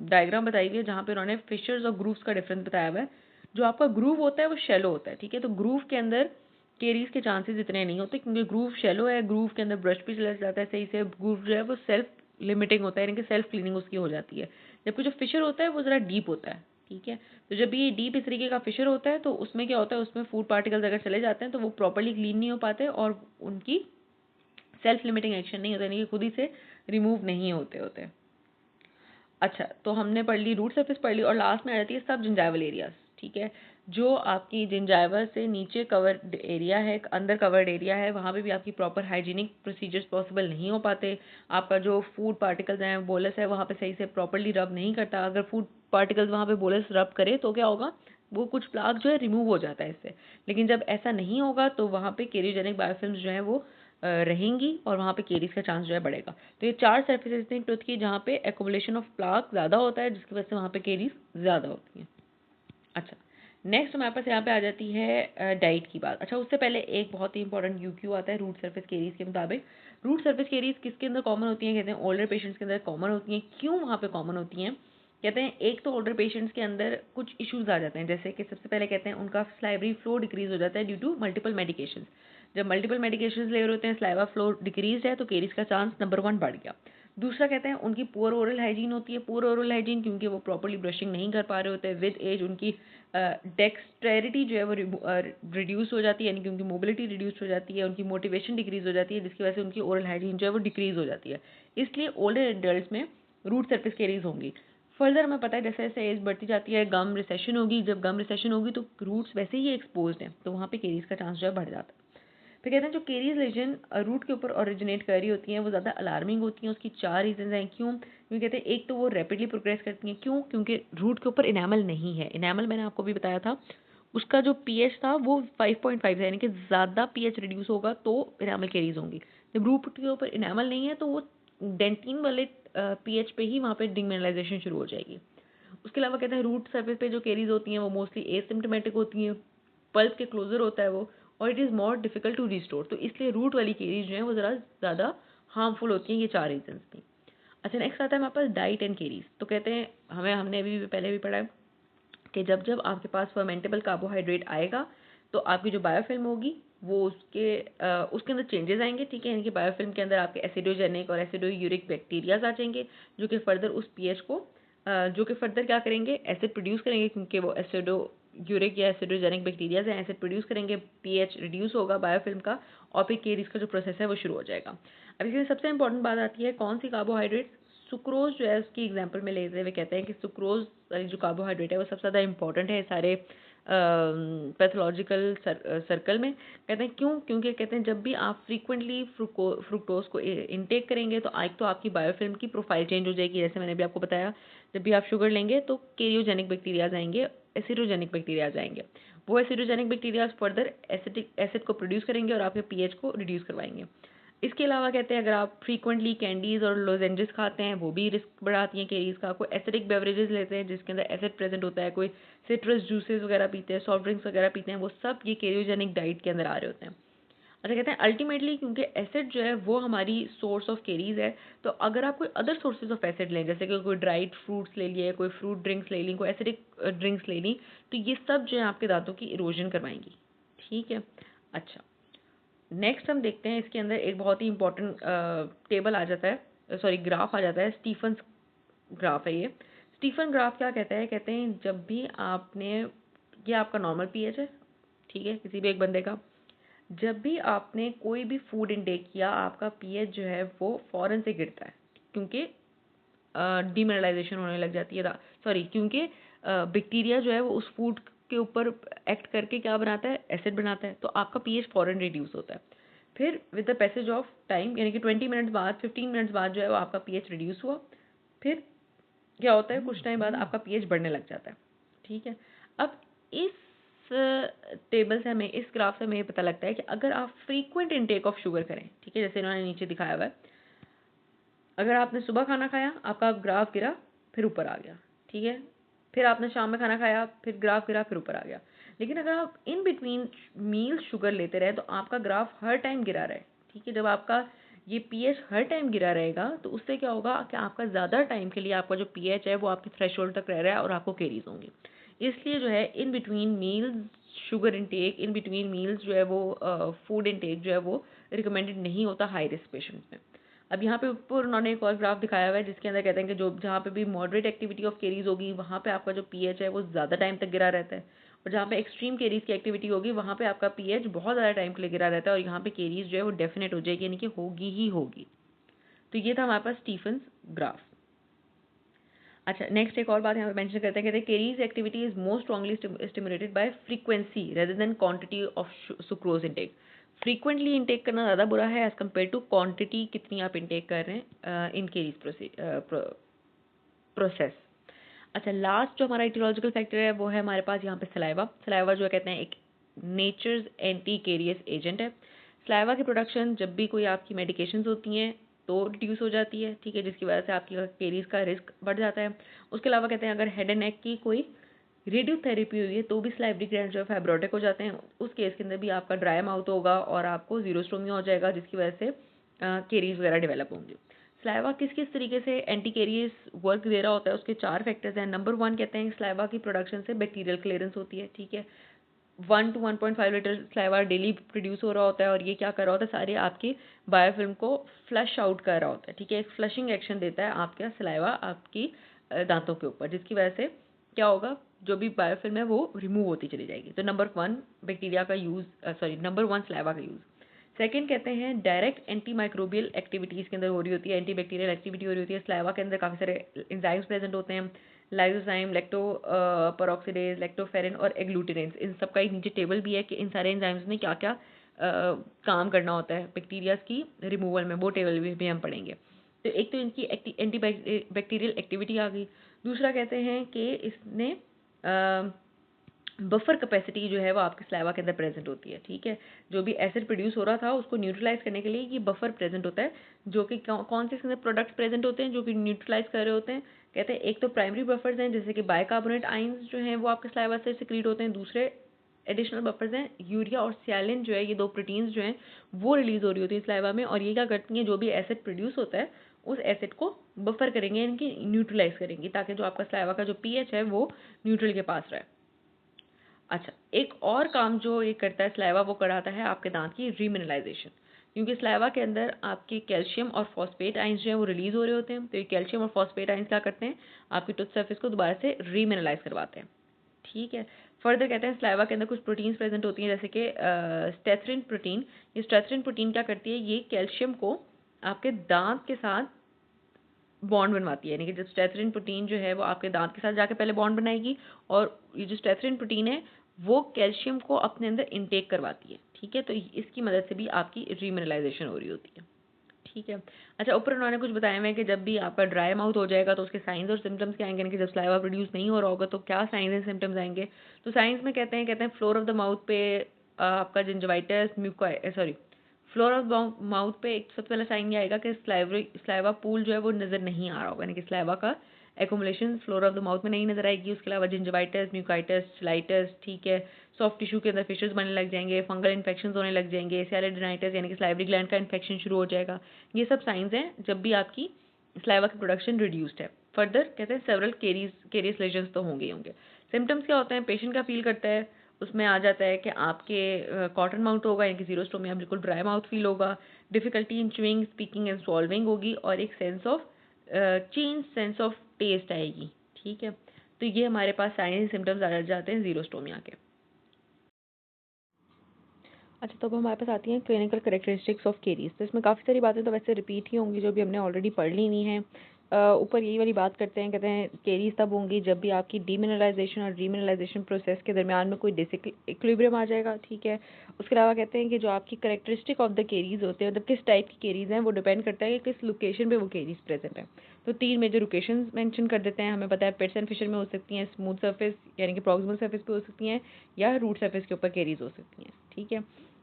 Speaker 1: डायग्राम बताई हुई है जहाँ पे उन्होंने फिशर्स और ग्रूव्स का डिफरेंस बताया हुआ है। जो आपका ग्रूव होता है वो शेलो होता है, ठीक है, तो ग्रूव के अंदर केरीज के चांसेस इतने नहीं होते क्योंकि ग्रूव शेलो है, ग्रूव के अंदर ब्रश भी चला जाता है सही से, ग्रूव जो है वो सेल्फ लिमिटिंग होता है, यानी कि सेल्फ क्लीनिंग उसकी हो जाती है, जबकि जो फिशर होता है वो ज़रा डीप होता है। ठीक है, तो जब ये डीप इस तरीके का फिशर होता है तो उसमें क्या होता है, उसमें फूड पार्टिकल्स अगर चले जाते हैं तो वो प्रॉपर्ली क्लीन नहीं हो पाते और उनकी सेल्फ लिमिटिंग एक्शन नहीं होता, यानी कि खुद ही से रिमूव नहीं होते। अच्छा, तो हमने पढ़ ली रूट सरफेस पढ़ ली, और लास्ट में आ जाती है सब जिंजाइवल एरियाज। ठीक है, जो आपकी जिंजाइवल से नीचे कवर्ड एरिया है, अंदर कवर्ड एरिया है, वहाँ पे भी आपकी प्रॉपर हाइजीनिक प्रोसीजर्स पॉसिबल नहीं हो पाते। आपका जो फूड पार्टिकल्स हैं, बोलस है, वहाँ पे सही से प्रॉपरली रब नहीं करता। अगर फूड पार्टिकल्स वहाँ पे बोलस रब करे तो क्या होगा, वो कुछ प्लाक जो है रिमूव हो जाता है इससे, लेकिन जब ऐसा नहीं होगा तो वहाँ पे केरियोजेनिक बायोफिल्म्स जो हैं वो रहेंगी और वहाँ पे केरीज का चांस जो है बढ़ेगा। तो ये चार सर्फेसेस थी टूथ की जहाँ पे एक्युमुलेशन ऑफ प्लाक ज़्यादा होता है, जिसकी वजह से वहाँ पे केरीज ज़्यादा होती हैं। अच्छा, नेक्स्ट हमारे पास यहाँ पे आ जाती है डाइट की बात। अच्छा, उससे पहले एक बहुत ही इंपॉर्टेंट यूक्यू आता है रूट सरफेस केरीज के मुताबिक। रूट सरफेस केरीज किसके अंदर कॉमन होती हैं, कहते हैं ओल्डर पेशेंट्स के अंदर कॉमन होती हैं। क्यों वहाँ पे कॉमन होती हैं, कहते हैं एक तो ओल्डर पेशेंट्स के अंदर कुछ इश्यूज आ जाते हैं, जैसे कि सबसे पहले कहते हैं उनका स्लाइवरी फ्लो डिक्रीज हो जाता है ड्यू टू मल्टीपल मेडिकेशंस। जब मल्टीपल मेडिकेशंस ले रहे होते हैं, स्लाइवा फ्लो डिक्रीज है, तो केरीज का चांस नंबर 1 बढ़ गया। दूसरा कहते हैं उनकी पुअर ओरल हाइजीन होती है। पुअर ओरल हाइजीन क्योंकि वो प्रॉपर्ली ब्रशिंग नहीं कर पा रहे होते, विद एज उनकी डेक्सटेरिटी जो है वो रिड्यूस हो जाती है, यानी कि उनकी मोबिलिटी रिड्यूस हो जाती है, उनकी मोटिवेशन डिक्रीज हो जाती है, जिसकी वजह से उनकी ओरल हाइजीन जो है वो डिक्रीज हो जाती है। इसलिए ओल्डर एडल्ट में रूट सरफेस केरीज होंगी। फर्दर हमें पता है जैसे जैसे एज बढ़ती जाती है गम रिसेशन होगी, जब गम रिसेशन होगी तो रूट्स वैसे ही एक्सपोज हैं, तो वहाँ पे केरीज का चांस जो है बढ़ जाता है। फिर कहते हैं जो केरीज लीजन रूट के ऊपर ओरिजिनेट कर रही होती हैं वो ज़्यादा अलार्मिंग होती हैं। उसकी 4 रीजन हैं क्यों, क्योंकि कहते हैं एक तो वो रैपिडली प्रोग्रेस करती हैं। क्यों, क्योंकि रूट के ऊपर इनेमल नहीं है। इनेमल मैंने आपको भी बताया था, उसका जो पीएच था वो 5.5 है, यानी कि ज़्यादा पीएच रिड्यूस होगा तो इनेमल केरीज होंगी। जब रूट के ऊपर इनेमल नहीं है तो वो डेंटिन वाले पीएच पे ही वहाँ पे डिमिनरलाइजेशन शुरू हो जाएगी। उसके अलावा कहते हैं रूट सरफेस पे जो केरीज होती हैं वो मोस्टली एसिम्प्टोमेटिक होती हैं, पल्प के क्लोजर होता है वो, और it is more difficult to restore, तो इसलिए रूट वाली केरीज जो है वो ज़रा ज़्यादा हार्मफुल होती हैं, ये 4 रीजन्स थी। अच्छा, नेक्स्ट आता है हमारे पास डाइट एंड केरीज। तो कहते हैं हमने अभी भी पहले भी पढ़ा है कि जब जब आपके पास फर्मेंटेबल कार्बोहाइड्रेट आएगा तो आपकी जो बायोफिल्म होगी वो उसके अंदर चेंजेस आएंगे। ठीक है, यानी कि बायोफिल्म के अंदर आपके एसिडोजेनिक और एसिडो यूरिक बैक्टीरियाज आ जाएंगे जो कि फर्दर उस पीएच को जो कि फर्दर क्या करेंगे, एसिड प्रोड्यूस करेंगे, क्योंकि वो एसिडो यूरिक या एसिडोजेनिक बैक्टीरिया से एसिड प्रोड्यूस करेंगे, पीएच रिड्यूस होगा बायोफिल्म का, और फिर केरीज का जो प्रोसेस है वो शुरू हो जाएगा। अब इसमें सबसे इंपॉर्टेंट बात आती है कौन सी कार्बोहाइड्रेट, सुक्रोज जो है उसकी एग्जांपल में लेते हुए कहते हैं कि सुक्रोज वाली जो कार्बोहाइड्रेट है वो सबसे ज़्यादा इंपॉर्टेंट है सारे पैथोलॉजिकल सर्कल में। कहते हैं क्यों, क्योंकि कहते हैं जब भी आप फ्रीक्वेंटली फ्रुक्टोज को इनटेक करेंगे तो एक तो आपकी बायोफिल्म की प्रोफाइल चेंज हो जाएगी, जैसे मैंने भी आपको बताया। जब भी आप शुगर लेंगे तो केरियोजेनिक बैक्टीरियाज आएंगे, एसिडोजेनिक बैक्टीरियाज आएंगे। वो एसिडोजेनिक बैक्टीरियाज फर्दर एसिड को प्रोड्यूस करेंगे और आपके पीएच को रिड्यूस करवाएंगे। इसके अलावा कहते हैं अगर आप फ्रीक्वेंटली कैंडीज और लोजेंजेस खाते हैं वो भी रिस्क बढ़ाती हैं केरीज का। कोई एसिडिक बेवरेजेस लेते हैं जिसके अंदर एसिड प्रेजेंट होता है, कोई सिट्रस जूसेस वगैरह पीते हैं, सॉफ्ट ड्रिंक्स वगैरह पीते हैं, वो सब ये केरियोजेनिक डाइट के अंदर आ रहे होते हैं। अच्छा, कहते हैं अल्टीमेटली क्योंकि एसिड जो है वो हमारी सोर्स ऑफ केरीज है, तो अगर आप कोई अदर सोर्सेज ऑफ एसिड लें, जैसे कि कोई ड्राइड फ्रूट्स ले लिए, कोई फ्रूट ड्रिंक्स ले ली, कोई एसिडिक ड्रिंक्स ले ली, तो ये सब जो है आपके दांतों की इरोजन करवाएंगी। ठीक है। अच्छा, नेक्स्ट हम देखते हैं इसके अंदर एक बहुत ही इंपॉर्टेंट टेबल आ जाता है, सॉरी ग्राफ आ जाता है, स्टीफन ग्राफ है ये। स्टीफन ग्राफ क्या कहता है, कहते हैं जब भी आपने, ये आपका नॉर्मल पीएच है, ठीक है, किसी भी एक बंदे का, जब भी आपने कोई भी फूड इनटेक किया आपका पीएच जो है वो फौरन से गिरता है, क्योंकि डीमिनरलाइजेशन होने लग जाती है, सॉरी क्योंकि बैक्टीरिया जो है वो उस फूड के ऊपर एक्ट करके क्या बनाता है, एसिड बनाता है, तो आपका पीएच फौरन रिड्यूस होता है। फिर with the passage of time, यानी कि 20 मिनट्स बाद, 15 मिनट्स बाद जो है वो आपका पीएच रिड्यूस हुआ, फिर क्या होता है कुछ टाइम बाद आपका पीएच बढ़ने लग जाता है। ठीक है। अब इस टेबल से हमें, इस ग्राफ से हमें ये पता लगता है कि अगर आप फ्रीक्वेंट इनटेक ऑफ शुगर करें, ठीक है, जैसे इन्होंने नीचे दिखाया हुआ है, अगर आपने सुबह खाना खाया आपका ग्राफ गिरा फिर ऊपर आ गया, ठीक है, फिर आपने शाम में खाना खाया फिर ग्राफ गिरा फिर ऊपर आ गया। लेकिन अगर आप इन बिटवीन मील शुगर लेते रहे तो आपका ग्राफ हर टाइम गिरा रहे। ठीक है, जब आपका ये पीएच हर टाइम गिरा रहेगा तो उससे क्या होगा कि आपका ज़्यादा टाइम के लिए आपका जो पीएच है वो आपके थ्रेशोल्ड तक रह रहा है और आपको केरीज होंगी। इसलिए जो है in between meals sugar intake, in between meals जो है वो फूड इनटेक जो है वो रिकमेंडेड नहीं होता हाई रिस्क पेशेंट्स में। अब यहाँ पे ऊपर उन्होंने एक और ग्राफ दिखाया हुआ है जिसके अंदर कहते हैं कि जो जहाँ पे भी मॉडरेट एक्टिविटी ऑफ केरीज होगी वहाँ पे आपका जो पीएच है वो ज़्यादा टाइम तक गिरा रहता है, और जहाँ पे एक्सट्रीम केरीज की एक्टिविटी होगी वहाँ पे आपका पीएच बहुत ज़्यादा टाइम के लिए गिरा रहता है, और यहाँ पे केरीज जो है वो डेफिनेट हो जाएगी, यानी कि होगी ही होगी। तो ये था हमारे पास स्टीफन्स ग्राफ। अच्छा, नेक्स्ट एक और बात यहाँ पे मेंशन करते हैं, कहते हैं caries activity is most strongly stimulated by frequency rather than quantity of sucrose intake. Frequently intake करना ज़्यादा बुरा है एज कम्पेयर टू क्वांटिटी कितनी आप इनटेक कर रहे हैं इन केरीज प्रोसेस। अच्छा, लास्ट जो हमारा इटियोलॉजिकल फैक्टर है वो है हमारे पास यहाँ पे सलाइवा। सलाइवा जो कहते हैं एक नेचर्स एंटी केरियस एजेंट है। सलाइवा की प्रोडक्शन जब भी कोई आपकी मेडिकेशंस होती हैं तो रिड्यूस हो जाती है, ठीक है, जिसकी वजह से आपकी केरीज का रिस्क बढ़ जाता है। उसके अलावा कहते हैं अगर हेड एंड नेक की कोई रेडियोथेरेपी हुई है तो भी सलाइवरी ग्लैंड जो है फाइब्रोटिक हो जाते हैं, उस केस के अंदर भी आपका ड्राई माउथ होगा और आपको जीरोस्टोमिया हो जाएगा, जिसकी वजह से केरीज वगैरह डेवलप होंगे। सलाइवा किस किस तरीके से एंटी केरियस वर्क दे रहा होता है, उसके 4 फैक्टर्स हैं। नंबर 1 कहते हैं सलाइवा की प्रोडक्शन से बैक्टीरियल क्लियरेंस होती है, ठीक है, 1 to 1.5 litre saliva daily produce हो रहा होता है, और ये क्या कर रहा होता है, सारे आपकी बायोफिल्म को फ्लश आउट कर रहा होता है, ठीक है, एक फ्लशिंग एक्शन देता है आपका सलाइवा आपकी दांतों के ऊपर, जिसकी वजह से क्या होगा, जो भी बायोफिल्म है वो रिमूव होती चली जाएगी। तो नंबर 1 बैक्टीरिया का यूज़, सॉरी नंबर 1 सलाइवा का यूज़। सेकंड कहते हैं डायरेक्ट एंटी माइक्रोबियल एक्टिविटीज़ के अंदर हो रही होती है, एंटी बैक्टीरियल एक्टिविटी हो रही होती है। सलाइवा के अंदर काफ़ी सारे एंजाइम्स प्रेजेंट होते हैं, लाइसोजाइम, लैक्टो पेरोक्सिडेज, लैक्टोफेरिन और एग्लूटिनेंस। इन सब का एक नीचे टेबल भी है कि इन सारे एंजाइम्स में क्या क्या काम करना होता है बैक्टीरियाज की रिमूवल में, वो टेबल भी हम पढ़ेंगे। तो एक तो इनकी एंटी बैक्टीरियल एक्टिविटी आ गई। दूसरा कहते हैं कि इसने बफर कैपेसिटी जो है वो आपके सलाइवा के अंदर प्रेजेंट होती है, ठीक है, जो भी एसिड प्रोड्यूस हो रहा था उसको न्यूट्रलाइज करने के लिए ये बफर प्रेजेंट होता है, जो कि कौन से इसके अंदर प्रोडक्ट्स प्रेजेंट होते हैं जो कि न्यूट्रलाइज कर रहे होते हैं। कहते हैं एक तो प्राइमरी बफर्स हैं जैसे कि बाइकार्बोनेट आइंस जो हैं वो आपके सलाइवा से सिक्रीट होते हैं, दूसरे एडिशनल बफर्स हैं यूरिया और सियालिन जो है, ये 2 प्रोटीन्स जो हैं वो रिलीज हो रही होती है सलाइवा में, और ये क्या करती हैं, जो भी एसिड प्रोड्यूस होता है उस एसिड को बफर करेंगे, इनकी न्यूट्रलाइज करेंगी, ताकि जो आपका सलाइवा का जो पीएच है वो न्यूट्रल के पास रहे। अच्छा, एक और काम जो ये करता है सलाइवा, वो कराता है आपके दांत की रीमिनरलाइजेशन, क्योंकि सलाइवा के अंदर आपके कैल्शियम और फॉस्फेट आइंस जो हैं वो रिलीज हो रहे होते हैं, तो ये कैल्शियम और फॉस्फेट आइंस क्या करते हैं, आपकी टूथ सरफेस को दोबारा से रीमिनरलाइज करवाते हैं, ठीक है। फर्दर कहते हैं स्लाइवा के अंदर कुछ प्रोटीन्स प्रेजेंट होती हैं, जैसे कि स्टेथरिन प्रोटीन। ये स्टेथरिन प्रोटीन क्या करती है, ये कैल्शियम को आपके दांत के साथ बॉन्ड बनवाती है, यानी कि जब स्टेथरिन प्रोटीन जो है वो आपके दांत के साथ जाके पहले बॉन्ड बनाएगी, और ये जो स्टेथरिन प्रोटीन है वो कैल्शियम को अपने अंदर इनटेक करवाती है, ठीक है। तो इसकी मदद से भी आपकी रीमिनरलाइजेशन हो रही होती है, ठीक है। अच्छा, ऊपर उन्होंने कुछ बताया हुआ है कि जब भी आपका ड्राई माउथ हो जाएगा तो उसके साइंस और सिम्टम्स क्या आएंगे, यानी कि जब स्लाइवा प्रोड्यूस नहीं हो रहा होगा तो क्या साइंस एंड सिम्टम्स आएंगे। तो साइंस में कहते हैं फ्लोर ऑफ द माउथ पे आपका जिंजवाइटिस सॉरी फ्लोर ऑफ माउथ पे एक सबसे पहला साइन ये आएगा कि स्लाइवा पूल जो है वो नज़र नहीं आ रहा होगा, यानी कि स्लाइवा का accumulation floor of the mouth में नहीं नजर आएगी। उसके अलावा जिंजवाइटिस, म्यूकाइटिस, चिलाइटिस, ठीक है, सॉफ्ट टिश्यू के अंदर फिशेस बनने लग जाएंगे, फंगल इन्फेक्शन होने लग जाएंगे, सैलिडनाइटिस यानी कि स्लाइवरी ग्लैंड का इन्फेक्शन शुरू हो जाएगा। ये सब साइंस हैं जब भी आपकी स्लाइवा की प्रोडक्शन रिड्यूस्ड है। फर्दर कहते हैं सेवरल केरियस लेजन्स तो होंगे ही होंगे। सिम्टम्स क्या होते हैं, पेशेंट का फील करता है, उसमें आ जाता है कि आपके कॉटन माउथ होगा, यानी कि ज़ीरोस्टोमिया, बिल्कुल ड्राई माउथ फील होगा, difficulty in chewing, speaking and solving होगी, और एक sense of change sense of taste आएगी, ठीक है। तो ये हमारे पास साइन सिम्टम्स आ जाते हैं ज़ीरोस्टोमिया के। अच्छा, तो अब हमारे पास आती हैं क्लिनिकल कैरेक्टरिस्टिक्स ऑफ केरीज। तो इसमें काफ़ी सारी बातें तो वैसे रिपीट ही होंगी जो भी हमने ऑलरेडी पढ़ ली हुई हैं। ऊपर यही वाली बात करते हैं, कहते हैं केरीज तब होंगी जब भी आपकी डीमिनरलाइजेशन और रीमिनरलाइजेशन प्रोसेस के दरमियान में कोई डिसइक्विलिब्रियम आ जाएगा, ठीक है। उसके अलावा कहते हैं कि जो आपकी कैरेक्टरिस्टिक ऑफ द केरीज होते हैं, मतलब किस टाइप की केरीज हैं, वो डिपेंड करता है कि किस लोकेशन पे वो केरीज प्रेजेंट है। तो 3 मेजर लोकेशन मेंशन कर देते हैं। हमें पता है पिट्स एंड फिशर में हो सकती हैं, स्मूथ सर्फेस यानी कि प्रॉक्सिमल सर्फेस पे हो सकती हैं, या रूट सर्फेस के ऊपर केरीज हो सकती हैं, ठीक है।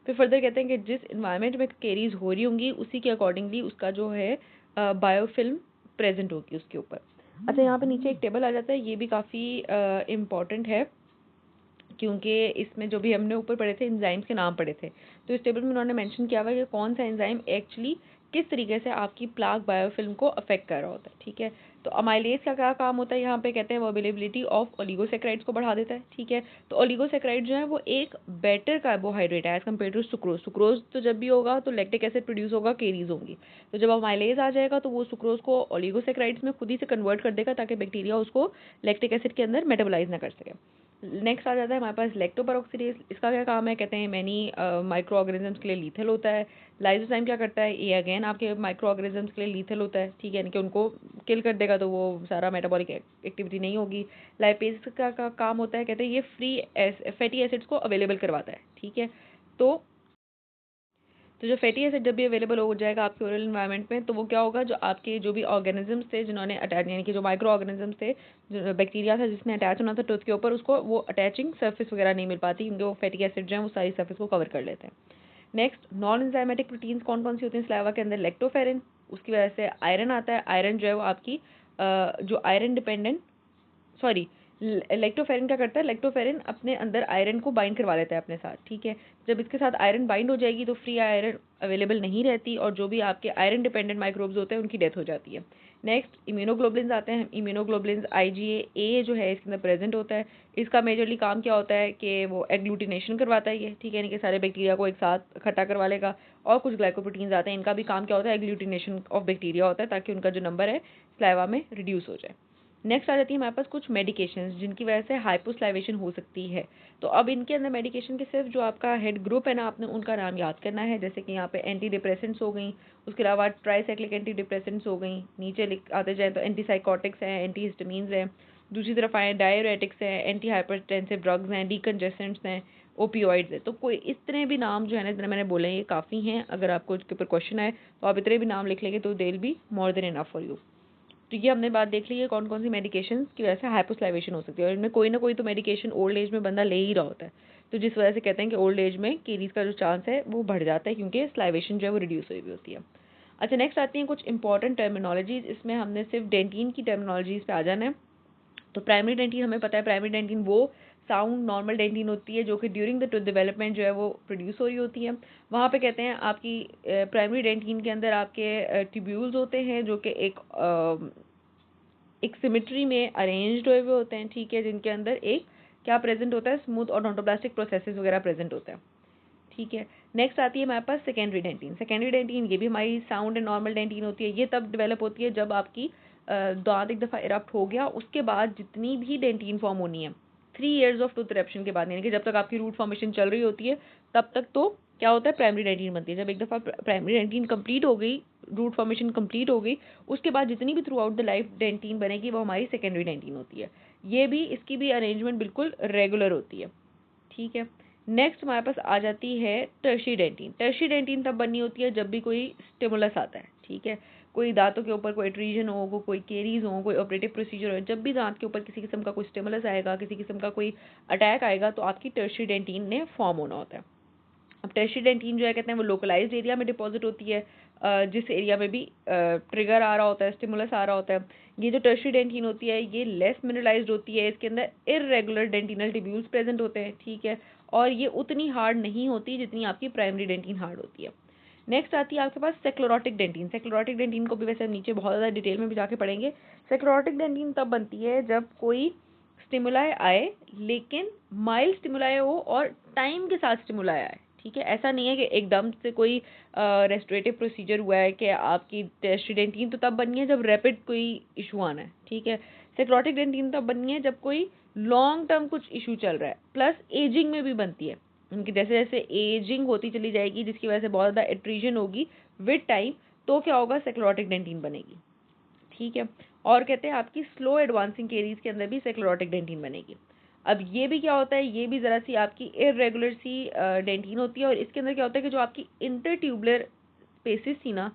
Speaker 1: फिर फर्दर कहते हैं कि जिस इन्वायरमेंट में केरीज हो रही होंगी उसी के अकॉर्डिंगली उसका जो है बायोफिल्म प्रेजेंट होगी उसके ऊपर। अच्छा, यहाँ पे नीचे एक टेबल आ जाता है, ये भी काफ़ी इम्पॉर्टेंट है क्योंकि इसमें जो भी हमने ऊपर पढ़े थे एंजाइम्स के नाम पढ़े थे, तो इस टेबल में उन्होंने मेंशन किया हुआ है कि कौन सा एंजाइम एक्चुअली किस तरीके से आपकी प्लाक बायोफिल्म को अफेक्ट कर रहा होता है, ठीक है। तो अमाइलेज का क्या काम होता है, यहाँ पे कहते हैं वो अवेलेबिलिटी ऑफ ओलिगोसैकेराइड्स को बढ़ा देता है, ठीक है। तो ओलिगोसैकेराइड जो है वो एक बेटर कार्बोहाइड्रेट है as compare to sucrose. Sucrose तो जब भी होगा तो लैक्टिक एसिड प्रोड्यूस होगा, केरीज होंगी। तो जब अमाइलेज आ जाएगा तो वो सुक्रोज को ओलिगोसैकेराइड्स में खुद ही से कन्वर्ट कर देगा ताकि बैक्टीरिया उसको लैक्टिक एसिड के अंदर मेटाबोलाइज ना कर सके। नेक्स्ट आ जाता है हमारे पास लैक्टोपेरोक्सीडेज। इसका क्या काम है, कहते हैं मैनी माइक्रो ऑर्गेनिजम्स के लिए लीथल होता है। लाइसोजाइम क्या करता है, ये अगेन आपके माइक्रो ऑर्गेनिजम्स के लिए लीथल होता है, ठीक है, यानी कि उनको किल कर देगा तो वो सारा मेटाबॉलिक एक्टिविटी नहीं होगी। लाइपेज का काम होता है, कहते हैं ये फ्री फैटी एसिड्स को अवेलेबल करवाता है, ठीक है। तो जो फैटी एसिड जब भी अवेलेबल हो जाएगा आपके ओरल इन्वायरमेंट में, तो वो क्या होगा, जो आपके जो भी ऑर्गेनिजम्स थे जिन्होंने अटैच, यानी कि जो माइक्रो ऑर्गेनिजम्स थे, जो बैक्टीरिया था जिसने अटैच होना था टूथ के ऊपर, उसको वो अटैचिंग सर्फेस वगैरह नहीं मिल पाती क्योंकि वो फैटी एसिड जो है वो सारी सर्फेस को कवर कर लेते हैं। नेक्स्ट, नॉन एंजाइमेटिक प्रोटीन्स कौन कौन सी होती हैं स्लाइवा के अंदर, लैक्टोफेरिन, उसकी वजह से आयरन आता है। आयरन जो है वो आपकी जो आयरन डिपेंडेंट सॉरी लेक्टोफेरिन क्या करता है, लेक्टोफेरिन अपने अंदर आयरन को बाइंड करवा लेता है अपने साथ, ठीक है। जब इसके साथ आयरन बाइंड हो जाएगी तो फ्री आयरन अवेलेबल नहीं रहती और जो भी आपके आयरन डिपेंडेंट माइक्रोब्स होते हैं उनकी डेथ हो जाती है। नेक्स्ट, इम्यूनोग्लोबुलिन्स आते हैं। इम्यूनोग्लोबुलिन्स IgA जो है इसके अंदर प्रेजेंट होता है। इसका मेजरली काम क्या होता है कि वो एग्लूटिनेशन करवाता है ये, ठीक है, यानी कि सारे बैक्टीरिया को एक साथ इकट्ठा करवा लेगा। और कुछ ग्लाइकोप्रोटीन्स आते हैं, इनका भी काम क्या होता है, एग्लूटिनेशन ऑफ बैक्टीरिया होता है ताकि उनका जो नंबर है स्लाइवा में रिड्यूस हो जाए। नेक्स्ट आ जाती है हमारे पास कुछ मेडिकेशंस जिनकी वजह से हाइपोस्लाइवेशन हो सकती है। तो अब इनके अंदर मेडिकेशन के सिर्फ जो आपका हेड ग्रुप है ना, आपने उनका नाम याद करना है, जैसे कि यहाँ पे एंटी डिप्रेसेंट्स हो गई, उसके अलावा ट्राईसाइक्लिक एंटी डिप्रेसेंट्स हो गई, नीचे लिख आते जाए तो एंटीसाइकोटिक्स हैं, एंटीहिस्टामिन्स हैं, दूसरी तरफ आए डायरेटिक्स हैं, एंटी हाइपरटेंसिव ड्रग्स हैं, डीकंजेस्टेंट्स हैं, ओपियोइड्स है। तो कोई इतने भी नाम जो है ना, इतने मैंने बोले ये काफ़ी हैं। अगर आपको इसके ऊपर क्वेश्चन आए तो आप इतने भी नाम लिख लेंगे तो they will be more than enough for you. तो ये हमने बात देख ली है कौन कौन सी मेडिकेशन की वजह से हाइपोस्लाइवेशन हो सकती है, और इनमें कोई ना कोई तो मेडिकेशन ओल्ड एज में बंदा ले ही रहा होता है, तो जिस वजह से कहते हैं कि ओल्ड एज में केरीज का जो चांस है वो बढ़ जाता है क्योंकि स्लाइवेशन जो है वो रिड्यूस हुई हुई होती है। अच्छा, नेक्स्ट आती हैं कुछ इंपॉर्टेंट टर्मिनोलॉजीज। इसमें हमने सिर्फ डेंटीन की टर्मिनोलॉजीज पे आ जाना है। तो प्राइमरी डेंटिन हमें पता है, प्राइमरी डेंटिन वो साउंड नॉर्मल डेंटिन होती है जो कि ड्यूरिंग द टूथ डेवलपमेंट जो है वो प्रोड्यूस हो रही होती है। वहाँ पे कहते हैं आपकी प्राइमरी डेंटिन के अंदर आपके ट्यूब्यूल्स होते हैं जो कि एक सिमेट्री में अरेंज्ड हुए होते हैं, ठीक है, जिनके अंदर एक क्या प्रेजेंट होता है, स्मूथ ओडोंटोब्लास्टिक प्रोसेसेस वगैरह प्रेजेंट होता है, ठीक है। नेक्स्ट आती है हमारे पास सेकेंडरी डेंटिन। सेकेंडरी डेंटिन ये भी हमारी साउंड एंड नॉर्मल डेंटिन होती है। ये तब डेवलप होती है जब आपकी दांत एक दफ़ा इरप्ट हो गया, उसके बाद जितनी भी डेंटिन फॉर्म होनी है 3 ईयर्स ऑफ टूथ इरप्शन के बाद, यानी कि जब तक आपकी रूट फॉर्मेशन चल रही होती है तब तक तो क्या होता है, प्राइमरी डेंटिन बनती है। जब एक दफ़ा प्राइमरी डेंटिन कंप्लीट हो गई, रूट फॉर्मेशन कंप्लीट हो गई, उसके बाद जितनी भी throughout the life dentin बनेगी वो हमारी सेकेंडरी डेंटिन होती है। ये भी, इसकी भी अरेंजमेंट बिल्कुल रेगुलर होती है, ठीक है। नेक्स्ट हमारे पास आ जाती है टर्शियरी डेंटिन। टर्शियरी डेंटिन तब बननी होती है जब भी कोई स्टिमुलस आता है, ठीक है। कोई दांतों के ऊपर कोई एट्रीजन हो, कोई केरीज हो, कोई ऑपरेटिव प्रोसीजर हो, जब भी दांत के ऊपर किसी किस्म का कोई स्टिमुलस आएगा, किसी किस्म का कोई अटैक आएगा, तो आपकी टर्शियरी डेंटिन ने फॉर्म होना होता है। अब टर्शियरी डेंटिन जो है कहते हैं वो लोकलाइज्ड एरिया में डिपॉजिट होती है, जिस एरिया में भी ट्रिगर आ रहा होता है, स्टिमुलस आ रहा होता है। ये जो टर्शियरी डेंटिन होती है ये लेस मिनरलाइज्ड होती है, इसके अंदर इर्रेगुलर डेंटिनल टिब्यूल्स प्रेजेंट होते हैं, ठीक है, और ये उतनी हार्ड नहीं होती जितनी आपकी प्राइमरी डेंटिन हार्ड होती है। नेक्स्ट आती है आपके पास सेक्लोरोटिक डेंटिन। सेक्लोरोटिक डेंटिन को भी वैसे हम नीचे बहुत ज़्यादा डिटेल में भी जाके पढ़ेंगे। सेक्लोरोटिक डेंटिन तब बनती है जब कोई स्टिमुलाई आए, लेकिन माइल्ड स्टिमुलाई हो और टाइम के साथ स्टिमुलाई आए, ठीक है। ऐसा नहीं है कि एकदम से कोई रेस्टोरेटिव प्रोसीजर हुआ है कि आपकी टर्शियरी डेंटिन तो तब बननी है जब रैपिड कोई इशू आना है, ठीक है। सेक्लोरोटिक डेंटिन तब बननी है जब कोई लॉन्ग टर्म कुछ इशू चल रहा है, प्लस एजिंग में भी बनती है। उनकी जैसे जैसे एजिंग होती चली जाएगी, जिसकी वजह से बहुत ज़्यादा एट्रीजन होगी विद टाइम, तो क्या होगा, सेक्लोरोटिक डेंटिन बनेगी, ठीक है। और कहते हैं आपकी स्लो एडवांसिंग केरीज के अंदर भी सेक्लोरोटिक डेंटिन बनेगी। अब ये भी क्या होता है, ये भी ज़रा सी आपकी इरेगुलर सी डेंटिन होती है, और इसके अंदर क्या होता है कि जो आपकी इंटरट्यूबुलर स्पेसिस थी ना,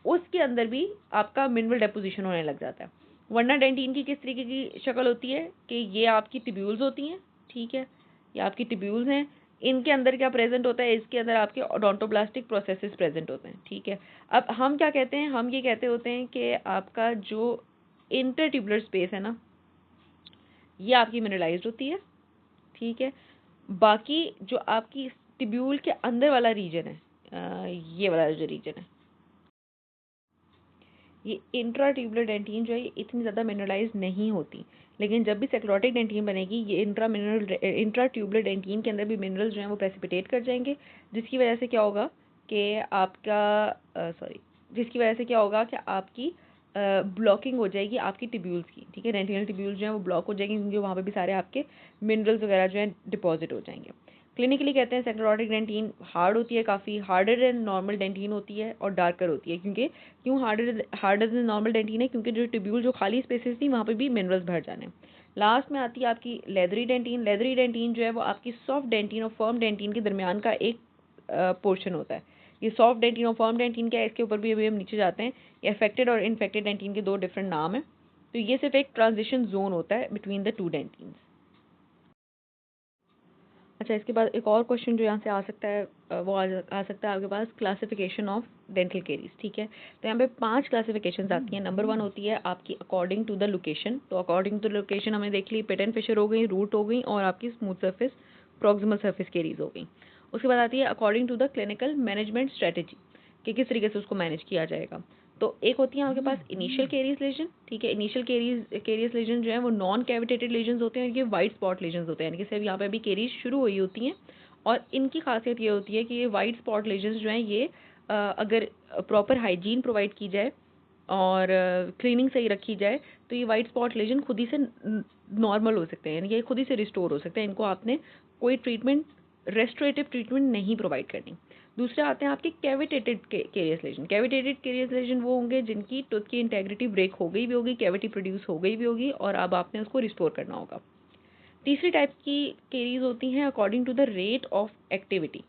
Speaker 1: उसके अंदर भी आपका मिनरल डेपोजिशन होने लग जाता है। वरना डेंटिन की किस तरीके की शक्ल होती है कि ये आपकी टिब्यूल्स होती हैं, ठीक है, ये आपकी टिब्यूल्स हैं। इनके अंदर क्या प्रेजेंट होता है, इसके अंदर आपके ओडोंटोब्लास्टिक प्रोसेसेस प्रेजेंट होते हैं, ठीक है। अब हम क्या कहते हैं, हम ये कहते होते हैं कि आपका जो इंटरट्यूबुलर स्पेस है ना, ये आपकी मिनरलाइज्ड होती है, ठीक है। बाकी जो आपकी टिब्यूल के अंदर वाला रीजन है, ये वाला जो रीजन है, ये इंट्राट्यूबुलर डेंटिन जो है ये इतनी ज़्यादा मिनरलाइज नहीं होती। लेकिन जब भी सेक्लोरोटिक डेंटिन बनेगी, ये इंट्राट्यूबुलर डेंटिन के अंदर भी मिनरल्स जो हैं वो प्रेसिपिटेट कर जाएंगे, जिसकी वजह से क्या होगा कि जिसकी वजह से क्या होगा कि आपकी ब्लॉकिंग हो जाएगी आपकी टिब्यूल्स की, ठीक है। डेंटिनल टिब्यूल्स जो हैं वो ब्लॉक हो जाएंगे, क्योंकि वहाँ पे भी सारे आपके मिनरल्स वगैरह जो हैं डिपॉजिट हो जाएंगे। क्लिनिकली कहते हैं सेक्लोरोटिक डेंटिन हार्ड होती है, काफ़ी हार्डर देन नॉर्मल डेंटिन होती है और डार्कर होती है। क्यों हार्डर देन नॉर्मल डेंटिन है, क्योंकि जो टिब्यूल जो खाली स्पेसेस थी वहाँ पे भी मिनरल्स भर जाने। लास्ट में आती है आपकी लेदरी डेंटिन। लेदरी डेंटिन जो है वो आपकी सॉफ्ट डेंटिन और फर्म डेंटिन के दरमियान का एक पोर्शन होता है। ये सॉफ्ट डेंटिन और फर्म डेंटिन क्या है, इसके ऊपर भी अभी हम नीचे जाते हैं। ये अफेक्टेड और इन्फेक्टेड डेंटिन के दो डिफरेंट नाम हैं। तो ये सिर्फ एक ट्रांजिशन जोन होता है बिटवीन द टू डेंटिन्स। अच्छा, इसके बाद एक और क्वेश्चन जो यहाँ से आ सकता है, वो आ सकता है आपके पास क्लासिफिकेशन ऑफ डेंटल केरीज, ठीक है। तो यहाँ पे 5 क्लासिफिकेशन आती हैं। नंबर 1 होती है आपकी अकॉर्डिंग टू द लोकेशन। तो अकॉर्डिंग टू लोकेशन हमने देख ली, पेटेंट फिशर हो गई, रूट हो गई, और आपकी smooth surface proximal surface caries हो गई। उसके बाद आती है according to the clinical management strategy, कि किस तरीके से उसको मैनेज किया जाएगा। तो एक होती है आपके पास इनिशियल केरीज लेजन, ठीक है। इनिशियल केरीज लेजन जो है वो नॉन कैविटेटेड लेजन्स होते हैं, ये वाइट स्पॉट लेजन्स होते हैं, यानी कि सिर्फ यहाँ पे भी केरीज शुरू हुई होती हैं। और इनकी खासियत ये होती है कि ये वाइट स्पॉट लेजन्स जो हैं ये अगर प्रॉपर हाइजीन प्रोवाइड की जाए और क्लीनिंग सही रखी जाए, तो ये वाइट स्पॉट लेजन खुद ही से नॉर्मल हो सकते हैं, यानी ये खुद ही से रिस्टोर हो सकते हैं। इनको आपने कोई ट्रीटमेंट, रेस्टोरेटिव ट्रीटमेंट नहीं प्रोवाइड करनी। दूसरे आते हैं आपके कैविटेटेड केरियस लेजन। कैविटेटेड केरियस लेजन वो होंगे जिनकी टूथ की इंटेग्रिटी ब्रेक हो गई भी होगी, कैविटी प्रोड्यूस हो गई भी होगी, और अब आपने उसको रिस्टोर करना होगा। तीसरी टाइप की केरीज होती हैं according to the rate of activity.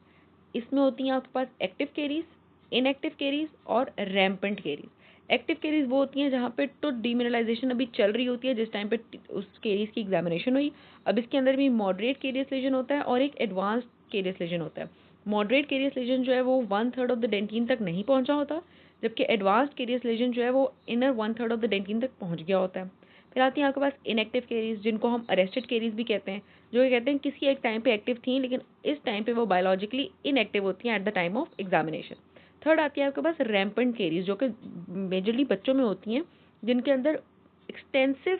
Speaker 1: इसमें होती हैं आपके पास एक्टिव केरीज, इनएक्टिव केरीज और रैम्पेंट केरीज। एक्टिव केरीज वो होती हैं जहाँ पे टूथ डीमिनरलाइजेशन अभी चल रही होती है, जिस टाइम पे उस केरीज की एग्जामिनेशन हुई। अब इसके अंदर भी मॉडरेट केरियस लेजन होता है और एक एडवांस्ड केरियस लेजन होता है। मॉडरेट केरियस लेजन जो है वो 1/3 ऑफ द डेंटिन तक नहीं पहुंचा होता, जबकि एडवांस्ड केरियस लेजन जो है वो इनर 1/3 ऑफ द डेंटिन तक पहुंच गया होता है। फिर आती है आपके पास इनएक्टिव केरीज, जिनको हम अरेस्टेड केरीज भी कहते हैं, जो ये कहते हैं किसी एक टाइम पे एक्टिव थी लेकिन इस टाइम पे वो बायोलॉजिकली इनएक्टिव होती हैं at the time of examination. Third आती है आपके पास रैम्पेंट केरीज, जो कि मेजरली बच्चों में होती हैं, जिनके अंदर एक्सटेंसिव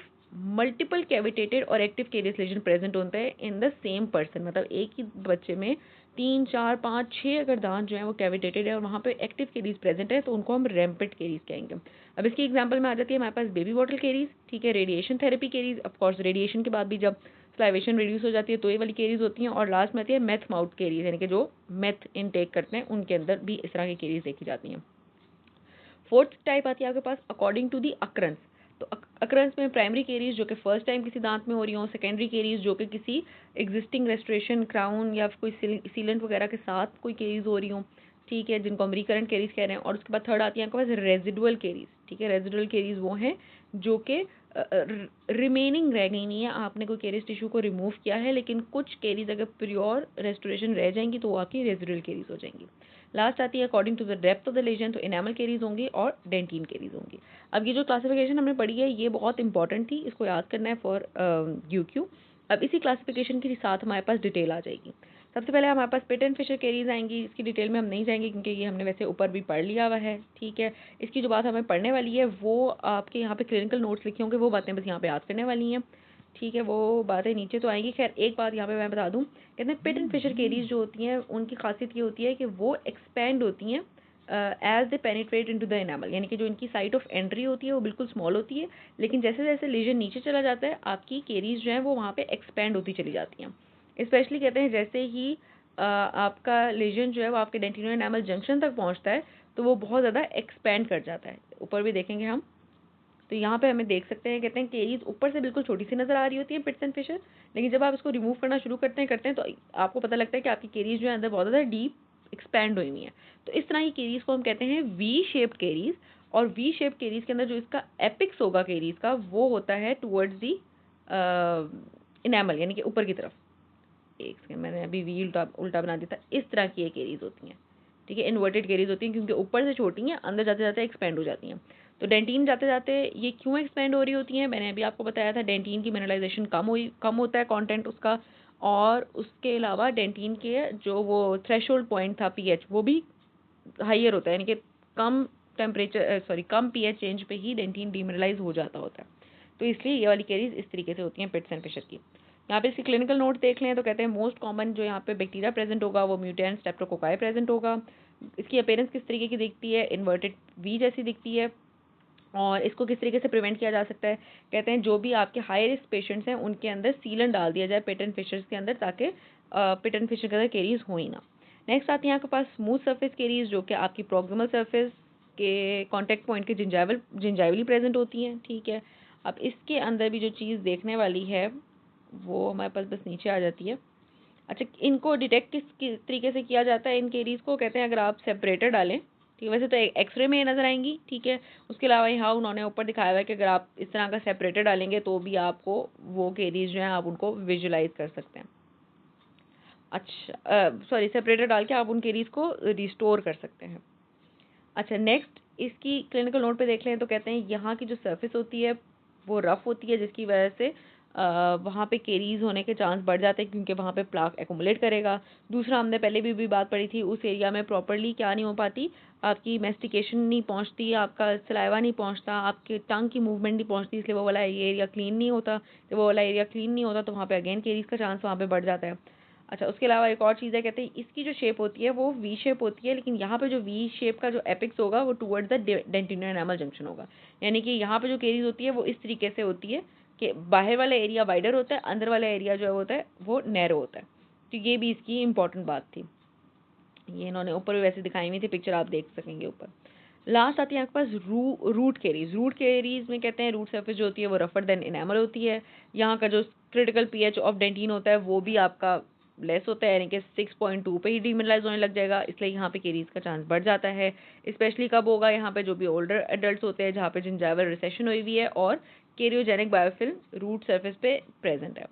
Speaker 1: मल्टीपल कैविटेटेड और एक्टिव केरियस लेजन प्रेजेंट होता है इन द सेम पर्सन। मतलब एक ही बच्चे में 3, 4, 5, 6 अगर दांत जो है वो कैविटेटेड है और वहाँ पे एक्टिव केरीज प्रेजेंट है, तो उनको हम रैम्पेंट केरीज कहेंगे। अब इसकी एग्जांपल में आ जाती है हमारे पास बेबी बॉटल केरीज, ठीक है, radiation therapy caries. Of course radiation के बाद भी जब सलाइवेशन रिड्यूस हो जाती है तो ये वाली केरीज होती हैं। और लास्ट में आती है मेथ माउथ केरीज, यानी कि जो मेथ इनटेक करते हैं उनके अंदर भी इस तरह की केरीज देखी जाती हैं। फोर्थ टाइप आती है आपके पास अकॉर्डिंग टू दी अक्रंस। तो अक्रंस में प्राइमरी केरीज जो कि फर्स्ट टाइम किसी दांत में हो रही हो, सेकेंडरी केरीज जो कि किसी एग्जिस्टिंग रेस्टोरेशन क्राउन या कोई सीलेंट वगैरह के साथ कोई केरीज हो रही हो, ठीक है, जिनको हम रिकरेंट केरीज कह रहे हैं। और उसके बाद थर्ड आती है आपके पास रेजिडुअल केरीज, ठीक है। रेजिडुअल केरीज वो हैं जो कि रिमेनिंग रह गई नहीं है, आपने कोई केरीज टिश्यू को रिमूव किया है, लेकिन कुछ केरीज अगर प्योर रेस्टोरेशन रह जाएंगी तो वो आपकी रेजिडुअल केरीज हो जाएंगी। लास्ट आती है according to the depth of the lesion, तो इनेमल केरीज होंगी और डेंटिन केरीज होंगी। अब ये जो क्लासिफिकेशन हमने पढ़ी है ये बहुत इंपॉर्टेंट थी, इसको याद करना है फॉर यूक्यू। अब इसी क्लासिफिकेशन के साथ हमारे पास डिटेल आ जाएगी। सबसे पहले हमारे पास पिट एंड फिशर केरीज आएंगी, इसकी डिटेल में हम नहीं जाएंगे क्योंकि ये हमने वैसे ऊपर भी पढ़ लिया हुआ है, ठीक है। इसकी जो बात हमें पढ़ने वाली है वो आपके यहाँ पे क्लिनिकल नोट्स लिखे होंगे, वो बातें बस यहाँ पे याद करने वाली हैं, ठीक है। वो बातें नीचे तो आएंगी। खैर एक बात यहाँ पे मैं बता दूँ, कहते हैं पिट एंड फिशर केरीज जो होती हैं उनकी खासियत ये होती है कि वो एक्सपैंड होती हैं as they penetrate into the enamel, यानी कि जो इनकी साइट ऑफ एंट्री होती है वो बिल्कुल स्मॉल होती है, लेकिन जैसे जैसे लेजन नीचे चला जाता है आपकी केरीज जो है वो वहाँ पे एक्सपैंड होती चली जाती हैं। स्पेशली कहते हैं जैसे ही आपका लेजन जो है वो आपके डेंटिनो एनामल जंक्शन तक पहुँचता है तो वो बहुत ज़्यादा एक्सपैंड कर जाता है। ऊपर भी देखेंगे हम, तो यहाँ पे हमें देख सकते हैं, कहते हैं केरीज ऊपर से बिल्कुल छोटी सी नजर आ रही होती है पिट्स एंड फिशर, लेकिन जब आप इसको रिमूव करना शुरू करते हैं तो आपको पता लगता है कि आपकी केरीज जो है अंदर बहुत ज़्यादा डीप एक्सपैंड हुई हुई है। तो इस तरह की केरीज को हम कहते हैं वी शेप्ड केरीज। और वी शेप्ड केरीज के अंदर जो इसका एपिक्स होगा केरीज का वो होता है टुवर्ड्स दी इनेमल, यानी कि ऊपर की तरफ। एक सेकंड, मैंने अभी वी उल्टा उल्टा बना दिया था। इस तरह की ये केरीज होती हैं, ठीक है। इन्वर्टेड केरीज होती हैं क्योंकि ऊपर से छोटी हैं, अंदर जाते जाते एक्सपेंड हो जाती हैं। तो डेंटिन जाते जाते ये क्यों एक्सपेंड हो रही होती हैं, मैंने अभी आपको बताया था डेंटिन की मिनरलाइजेशन कम होता है कंटेंट उसका, और उसके अलावा डेंटिन के जो वो थ्रेशोल्ड पॉइंट था पीएच वो भी हाइयर होता है, यानी कि कम कम पीएच चेंज पे ही डेंटिन डीमिनरलाइज हो जाता होता है। तो इसलिए ये वाली केरीज इस तरीके से होती हैं पिट्स एंड फिशर की। यहाँ पे इसकी क्लिनिकल नोट देख लें तो कहते हैं मोस्ट कॉमन जो यहाँ पे बैक्टीरिया प्रेजेंट होगा वो म्यूटेंट स्ट्रेप्टोकोकाई प्रेजेंट होगा। इसकी अपीयरेंस किस तरीके की दिखती है, इन्वर्टेड वी जैसी दिखती है। और इसको किस तरीके से प्रिवेंट किया जा सकता है, कहते हैं जो भी आपके हाई रिस्क पेशेंट्स हैं उनके अंदर सीलन डाल दिया जाए पिट एंड फिशर्स के अंदर, ताकि पिट एंड फिशर के अंदर केरीज हो ही ना। नेक्स्ट आती है आपके पास स्मूथ सरफेस केरीज जो कि आपकी प्रॉक्सिमल सरफेस के कॉन्टैक्ट पॉइंट के जिंजाइवली प्रेजेंट होती हैं, ठीक है। अब इसके अंदर भी जो चीज़ देखने वाली है वो हमारे पास बस नीचे आ जाती है। अच्छा, इनको डिटेक्ट किस तरीके से किया जाता है इन केरीज को, कहते हैं अगर आप सेपरेटर डालें, ठीक है। वैसे तो एक्सरे में ये नज़र आएंगी, ठीक है। उसके अलावा यहाँ उन्होंने ऊपर दिखाया हुआ है कि अगर आप इस तरह का सेपरेटर डालेंगे तो भी आपको वो केरीज जो हैं आप उनको विजुलाइज कर सकते हैं। अच्छा सॉरी, सेपरेटर डाल के आप उन केरीज को रिस्टोर कर सकते हैं। अच्छा, नेक्स्ट इसकी क्लिनिकल नोट पे देख लें तो कहते हैं यहाँ की जो सरफेस होती है वो रफ़ होती है, जिसकी वजह से वहाँ पे केरीज होने के चांस बढ़ जाते हैं क्योंकि वहाँ पे प्लाक एक्यूमुलेट करेगा। दूसरा, हमने पहले भी बात पढ़ी थी, उस एरिया में प्रॉपरली क्या नहीं हो पाती, आपकी मेस्टिकेशन नहीं पहुँचती, आपका सलाइवा नहीं पहुँचता, आपके टंग की मूवमेंट नहीं पहुँचती, इसलिए वो वाला एरिया क्लीन नहीं होता। जब वो वाला एरिया क्लीन नहीं होता तो वहाँ पे अगेन केरीज का चांस वहाँ पे बढ़ जाता है। अच्छा, उसके अलावा एक और चीज़ है, कहते हैं इसकी जो शेप होती है वो वी शेप होती है, लेकिन यहाँ पे जो वी शेप का जो एपिक्स होगा वो टुवर्ड्स द डेंटिनो एनामल जंक्शन होगा, यानी कि यहाँ पे जो केरीज होती है वो इस तरीके से होती है कि बाहर वाला एरिया वाइडर होता है, अंदर वाला एरिया जो होता है वो नैरो होता है। तो ये भी इसकी इंपॉर्टेंट बात थी, ये इन्होंने ऊपर भी वैसे दिखाई हुई थी, पिक्चर आप देख सकेंगे ऊपर। लास्ट आती है आपके पास रूट केरीज। रूट केरीज में कहते हैं रूट सरफेस जो होती है वो रफर देन इनेमल होती है। यहाँ का जो क्रिटिकल पीएच ऑफ डेंटिन होता है वो भी आपका लेस होता है, यानी कि 6.2 पे ही डीमिनरलाइज होने लग जाएगा, इसलिए यहाँ पे केरीज का चांस बढ़ जाता है। स्पेशली कब होगा, यहाँ पे जो भी ओल्डर एडल्ट होते हैं जहाँ पे जिंजाइवल रिसेशन हुई हुई है और केरियोजेनिक बायोफिल्म रूट सरफेस पे प्रेजेंट है।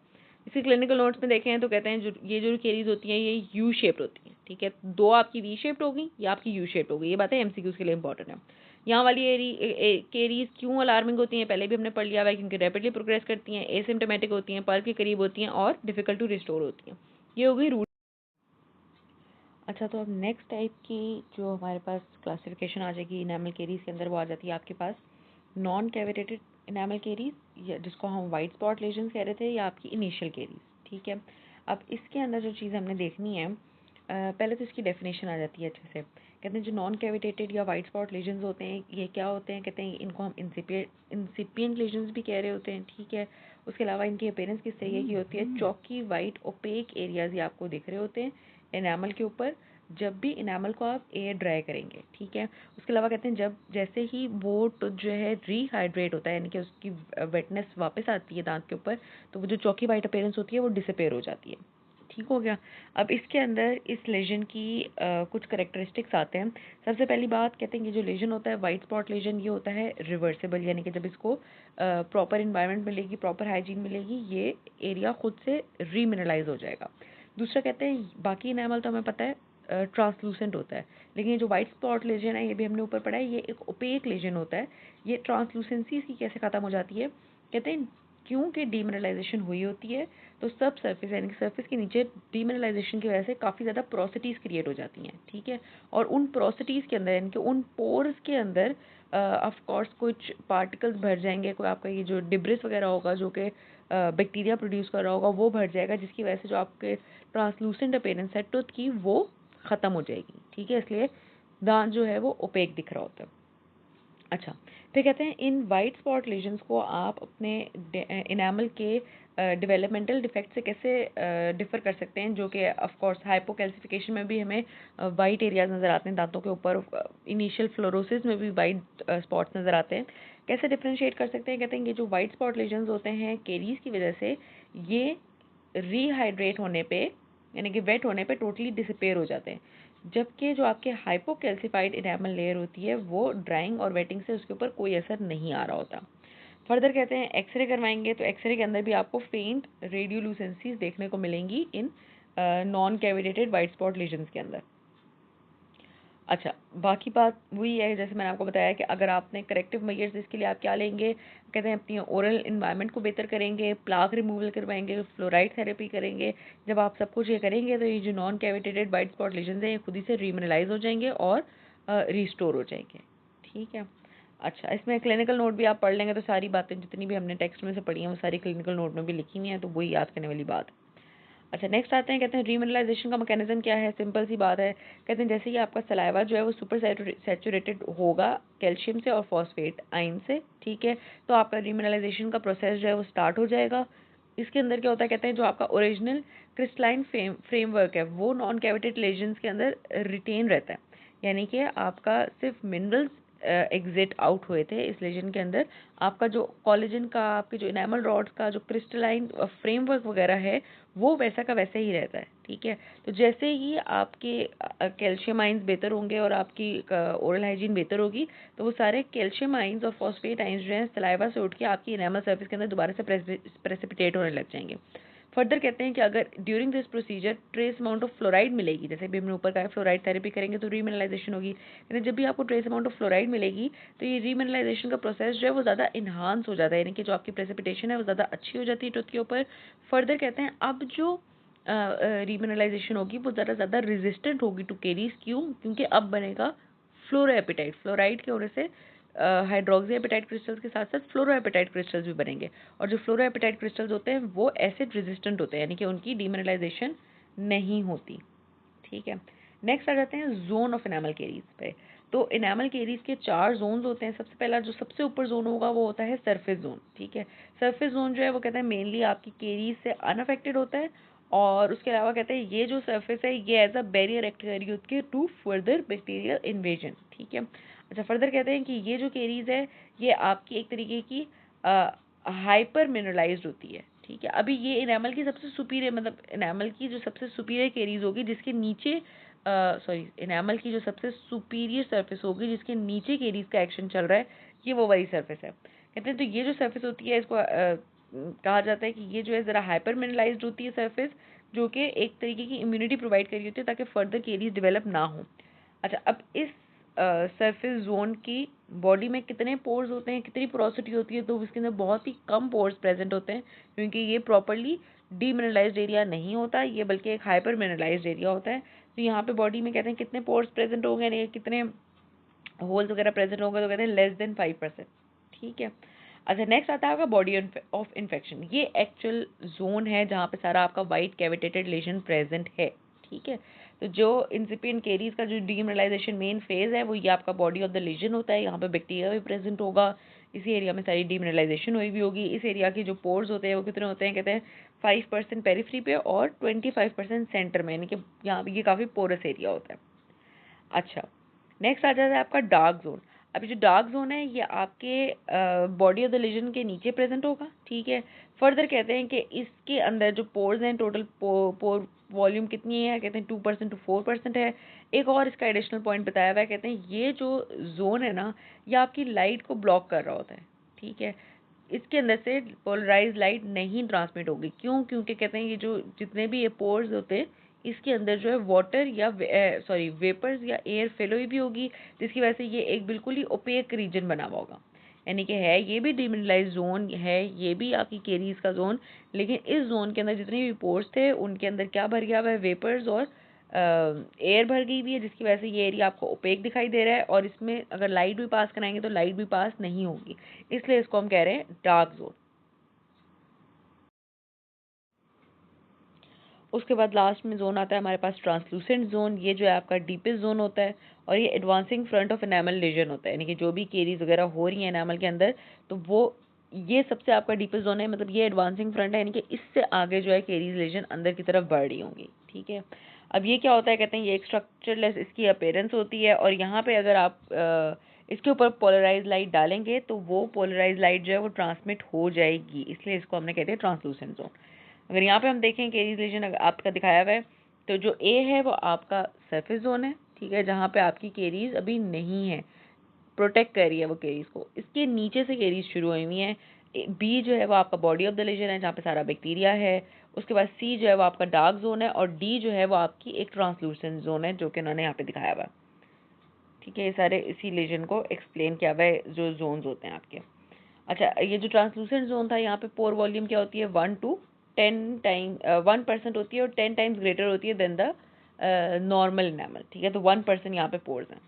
Speaker 1: इसके क्लिनिकल नोट्स में देखें तो कहते हैं जो केरीज होती हैं ये यू शेप्ड होती हैं, ठीक है। दो आपकी वी शेप्ड होगी या आपकी यू शेप्ड होगी, ये बातें एमसीक्यूज के लिए इंपॉर्टेंट है। यहाँ वाली केरीज क्यों अलार्मिंग होती हैं पहले भी हमने पढ़ लिया हुआ है, क्योंकि रैपिडली प्रोग्रेस करती हैं, एसिम्टोमेटिक होती हैं, पल्प के करीब होती हैं और डिफिकल्ट टू रिस्टोर होती हैं। ये हो गई रूट। अच्छा, तो अब नेक्स्ट टाइप की जो हमारे पास क्लासिफिकेशन आ जाएगी इनेमल केरीज के अंदर, वो आ जाती है आपके पास नॉन कैविटेटेड इनेमल केरीज, या जिसको हम वाइट स्पॉट लेजन्स कह रहे थे, या आपकी इनिशियल केरीज, ठीक है। अब इसके अंदर जो चीज़ हमने देखनी है पहले तो इसकी डेफिनेशन आ जाती है अच्छे से। कहते हैं जो नॉन कैविटेटेड या वाइट स्पॉट लेजन्स होते हैं ये क्या होते हैं, कहते हैं इनको हम इंसिपिएंट लेजन्स भी कह रहे होते हैं, ठीक है। उसके अलावा इनकी अपीयरेंस किस तरीके की होती है, चौकी वाइट ओपेक एरियाज ये आपको दिख रहे होते हैं इनामल के ऊपर जब भी इनामल को आप एयर ड्राई करेंगे, ठीक है। उसके अलावा कहते हैं जब जैसे ही वो जो है रीहाइड्रेट होता है यानी कि उसकी वेटनेस वापस आती है दांत के ऊपर, तो वो जो चौकी वाइट अपीयरेंस होती है वो डिसअपेयर हो जाती है, ठीक हो गया। अब इसके अंदर इस लेजन की कुछ करेक्टरिस्टिक्स आते हैं। सबसे पहली बात कहते हैं कि जो लेजन होता है वाइट स्पॉट लेजन ये होता है रिवर्सिबल, यानी कि जब इसको प्रॉपर इन्वायरमेंट मिलेगी, प्रॉपर हाइजीन मिलेगी, ये एरिया खुद से रीमिनरलाइज हो जाएगा। दूसरा कहते हैं बाकी इनेमल तो हमें पता है ट्रांसलूसेंट होता है, लेकिन ये जो वाइट स्पॉट लेजन है ये भी हमने ऊपर पढ़ा है, ये एक ओपेक लेजन होता है। ये ट्रांसलूसेंसी इसकी कैसे ख़त्म हो जाती है, कहते हैं क्योंकि डीमिनरलाइजेशन हुई होती है तो सब सरफेस यानी कि सरफेस के नीचे डीमिनरलाइजेशन की वजह से काफ़ी ज़्यादा प्रोसिटीज़ क्रिएट हो जाती हैं, ठीक है। और उन प्रोसिटीज़ के अंदर यानी कि उन पोर्स के अंदर ऑफ कोर्स कुछ पार्टिकल्स भर जाएंगे, कोई आपका ये जो डिब्रिस वगैरह होगा जो कि बैक्टीरिया प्रोड्यूस कर रहा होगा वो भर जाएगा, जिसकी वजह से जो आपके ट्रांसलूसेंट अपीयरेंस है टूथ की वो ख़त्म हो जाएगी, ठीक है। इसलिए दांत जो है वो ओपेक दिख रहा होता है। अच्छा, फिर कहते हैं इन वाइट स्पॉट लेजन्स को आप अपने इनामल के डेवलपमेंटल डिफेक्ट से कैसे डिफ़र कर सकते हैं, जो कि ऑफ कोर्स हाइपोकैल्सिफिकेशन में भी हमें वाइट एरियाज नज़र आते हैं दांतों के ऊपर, इनिशियल फ्लोरोसिस में भी वाइट स्पॉट्स नज़र आते हैं। कैसे डिफ्रेंशिएट कर सकते हैं, कहते हैं कि जो वाइट स्पॉट लेजन्स होते हैं केरीज की वजह से ये रीहाइड्रेट होने पे यानी कि वेट होने पे टोटली डिसअपेयर हो जाते हैं, जबकि जो आपके हाइपोकैल्सिफाइड इनेमल लेयर होती है वो ड्राइंग और वेटिंग से उसके ऊपर कोई असर नहीं आ रहा होता। फर्दर कहते हैं एक्सरे करवाएंगे तो एक्सरे के अंदर भी आपको फेंट रेडियोलुसेंसीज देखने को मिलेंगी in non cavitated white spot lesions के अंदर। अच्छा, बाकी बात वही है जैसे मैंने आपको बताया कि अगर आपने करेक्टिव मेजर्स इसके लिए आप क्या लेंगे, कहते हैं अपनी ओरल इन्वायरमेंट को बेहतर करेंगे, प्लाक रिमूवल करवाएंगे, फ्लोराइड थेरेपी करेंगे। जब आप सब कुछ ये करेंगे तो ये जो non cavitated white spot lesions हैं ये खुद ही से रीमिनलाइज हो जाएंगे और रिस्टोर हो जाएंगे, ठीक है। अच्छा, इसमें क्लिनिकल नोट भी आप पढ़ लेंगे तो सारी बातें जितनी भी हमने टेक्स्ट में से पढ़ी हैं वो सारी क्लिनिकल नोट में भी लिखी हुई हैं, तो वही याद करने वाली बात है। अच्छा, नेक्स्ट आते हैं, कहते हैं रीमिनरलाइजेशन का मैकेनिज्म क्या है। सिंपल सी बात है, कहते हैं जैसे ही आपका सलाइवा जो है वो सुपर सैचुरेटेड होगा कैल्शियम से और फॉस्फेट आयन से, ठीक है, तो आपका रीमिनरलाइजेशन का प्रोसेस जो है वो स्टार्ट हो जाएगा। इसके अंदर क्या होता है, कहते हैं जो आपका ओरिजिनल क्रिस्टलाइन फ्रेमवर्क है वो नॉन कैविटेड लेजन्स के अंदर रिटेन रहता है, यानी कि आपका सिर्फ मिनरल्स एग्जिट आउट हुए थे इस लेजन के अंदर। आपका जो कोलेजन का आपके जो इनेमल रॉड्स का जो क्रिस्टलाइन फ्रेमवर्क वगैरह है वो वैसा का वैसे ही रहता है, ठीक है। तो जैसे ही आपके कैल्शियम आइंस बेहतर होंगे और आपकी ओरल हाइजीन बेहतर होगी तो वो सारे कैल्शियम आइंस और फॉस्फेट आइंस जो हैं सलाइवा से उठ के आपकी इनेमल सर्फेस के अंदर दोबारा से प्रेसिपिटेट होने लग जाएंगे। फर्दर कहते हैं कि अगर during this procedure trace amount of fluoride मिलेगी, जैसे भी हमने ऊपर कहा फ्लोराइड थेरेपी करेंगे तो रीमिनरलाइजेशन होगी, यानी जब भी आपको ट्रेस अमाउंट ऑफ फ्लोराइड मिलेगी तो ये रीमिनरलाइजेशन का प्रोसेस जो है वो ज़्यादा इन्हांस हो जाता है, यानी कि जो आपकी प्रेसिपिटेशन है वो ज़्यादा अच्छी हो जाती है टूथ के ऊपर। फर्दर कहते हैं अब जो रीमिनरलाइजेशन होगी वो ज़्यादा रेजिस्टेंट होगी टू केरीज, क्यों, क्योंकि अब बनेगा फ्लोरोएपिटाइट, फ्लोराइड के होने से हाइड्रोक्सी एपिटाइट क्रिस्टल्स के साथ साथ फ्लोरोएपिटाइट क्रिस्टल्स भी बनेंगे, और जो फ्लोरोएपिटाइट क्रिस्टल्स होते हैं वो एसिड रेजिस्टेंट होते हैं, यानी कि उनकी डीमिनरलाइजेशन नहीं होती, ठीक है। नेक्स्ट आ जाते हैं जोन ऑफ इनेमल केरीज पे। तो इनेमल केरीज के 4 जोन्स होते हैं। सबसे पहला जो सबसे ऊपर जोन होगा वो होता है सरफेस जोन, ठीक है। सरफेस जोन जो है वो कहते हैं मेनली आपकी केरीज से अनअफेक्टेड होता है, और उसके अलावा कहते हैं ये जो सरफेस है ये एज अ बैरियर एक्ट करेगी उसके टू फर्दर बैक्टीरियल इन्वेजन, ठीक है। अच्छा, फर्दर कहते हैं कि ये जो केरीज है ये आपकी एक तरीके की हाइपर मिनरलाइज्ड होती है, ठीक है। अभी ये इनेमल की सबसे सुपीरियर मतलब इनेमल की जो सबसे सुपीरियर केरीज होगी जिसके नीचे सॉरी इनेमल की जो सबसे सुपीरियर सरफेस होगी जिसके नीचे केरीज का एक्शन चल रहा है, ये वो वाली सरफेस है। कहते हैं तो ये जो सरफेस होती है इसको कहा जाता है कि ये जो है ज़रा हाइपर मिनरलाइज्ड होती है सरफेस, जो कि एक तरीके की इम्यूनिटी प्रोवाइड कर रही होती है ताकि फर्दर केरीज डेवलप ना हो। अच्छा, अब इस सरफेस जोन की बॉडी में कितने पोर्स होते हैं, कितनी पोरोसिटी होती है, तो इसके अंदर बहुत ही कम पोर्स प्रेजेंट होते हैं, क्योंकि ये प्रॉपर्ली डीमिनरलाइज्ड एरिया नहीं होता, ये बल्कि एक हाइपर मिनरलाइज्ड एरिया होता है। तो यहाँ पे बॉडी में कहते हैं कितने पोर्स प्रेजेंट होंगे, यानी कितने होल्स वगैरह प्रेजेंट होंगे, तो कहते हैं लेस देन 5%, ठीक है। अच्छा, नेक्स्ट आता है आपका बॉडी ऑफ इन्फेक्शन। ये एक्चुअल जोन है जहाँ पे सारा आपका वाइट कैविटेटेड लेजन प्रेजेंट है, ठीक है। तो जो इंसिपिएंट केरीज का जो डीमिनरलाइजेशन मेन फेज है वो ये आपका बॉडी ऑफ द लीजन होता है। यहाँ पे बैक्टीरिया भी प्रेजेंट होगा, इसी एरिया में सारी डीमिनरलाइजेशन हुई भी होगी। इस एरिया के जो पोर्स होते हैं वो कितने होते हैं, कहते हैं 5% पेरिफ्री पे और 25% सेंटर में, यानी कि यहाँ ये काफ़ी पोरस एरिया होता है। अच्छा, नेक्स्ट आ जाता है आपका डार्क जोन। अभी जो डार्क जोन है ये आपके बॉडी ऑफ द लीजन के नीचे प्रेजेंट होगा, ठीक है। फर्दर कहते हैं कि इसके अंदर जो पोर्स हैं, टोटल पोर वॉल्यूम कितनी है, कहते हैं 2% to 4% है। एक और इसका एडिशनल पॉइंट बताया हुआ है, कहते हैं ये जो जोन है ना ये आपकी लाइट को ब्लॉक कर रहा होता है, ठीक है। इसके अंदर से पोलराइज लाइट नहीं ट्रांसमिट होगी। क्यों? क्योंकि कहते हैं ये जो जितने भी ये पोर्स होते हैं इसके अंदर जो है वाटर या वेपर्स या एयर फेलो भी होगी, जिसकी वजह से ये एक बिल्कुल ही ओपेक रीजन बना हुआ होगा। यानी कि है ये भी डिमिनरलाइज जोन है, ये भी आपकी केरीज का जोन, लेकिन इस जोन के अंदर जितने भी पोर्स थे उनके अंदर क्या भर गया हुआ है, वेपर्स और एयर भर गई हुई है, जिसकी वजह से ये एरिया आपको ओपेक दिखाई दे रहा है। और इसमें अगर लाइट भी पास कराएंगे तो लाइट भी पास नहीं होगी, इसलिए इसको हम कह रहे हैं डार्क जोन। उसके बाद लास्ट में जोन आता है हमारे पास ट्रांसलूसेंट जोन। ये जो है आपका डीपेस्ट जोन होता है और ये advancing front of enamel lesion होता है, यानी कि जो भी केरीज वगैरह हो रही है एनामल के अंदर तो वो ये सबसे आपका डीपेस्ट जोन है, मतलब ये एडवांसिंग फ्रंट है, यानी कि इससे आगे जो है केरीज लीजन अंदर की तरफ बढ़ रही होंगी, ठीक है। अब ये क्या होता है, कहते हैं ये एक स्ट्रक्चरलेस इसकी अपीयरेंस होती है और यहाँ पे अगर आप इसके ऊपर पोलराइज लाइट डालेंगे तो वो पोलराइज लाइट जो है वो ट्रांसमिट हो जाएगी, इसलिए इसको हमने कहते हैं ट्रांसलूसेंट जोन। अगर यहाँ पे हम देखें केरीज लीजन आपका दिखाया हुआ है तो जो ए है वो आपका सरफेस जोन है, ठीक है, जहाँ पे आपकी केरीज अभी नहीं है, प्रोटेक्ट कर रही है वो केरीज को। इसके नीचे से केरीज शुरू हुई हुई हैं। बी जो है वो आपका बॉडी ऑफ द लीजन है जहाँ पे सारा बैक्टीरिया है। उसके बाद सी जो है वो आपका डार्क जोन है और डी जो है वो आपकी एक ट्रांसलूसेंट जोन है जो कि उन्होंने यहाँ पे दिखाया हुआ है, ठीक है। ये सारे इसी लीजन को एक्सप्लेन किया हुआ है जो जोन्स होते हैं आपके। अच्छा, ये जो ट्रांसलूसेंट जोन था यहाँ पे पोर वॉल्यूम क्या होती है, 1% होती है और 10 टाइम्स ग्रेटर होती है देन द नॉर्मल एनामल, ठीक है। तो 1% यहाँ पे पोर्स हैं।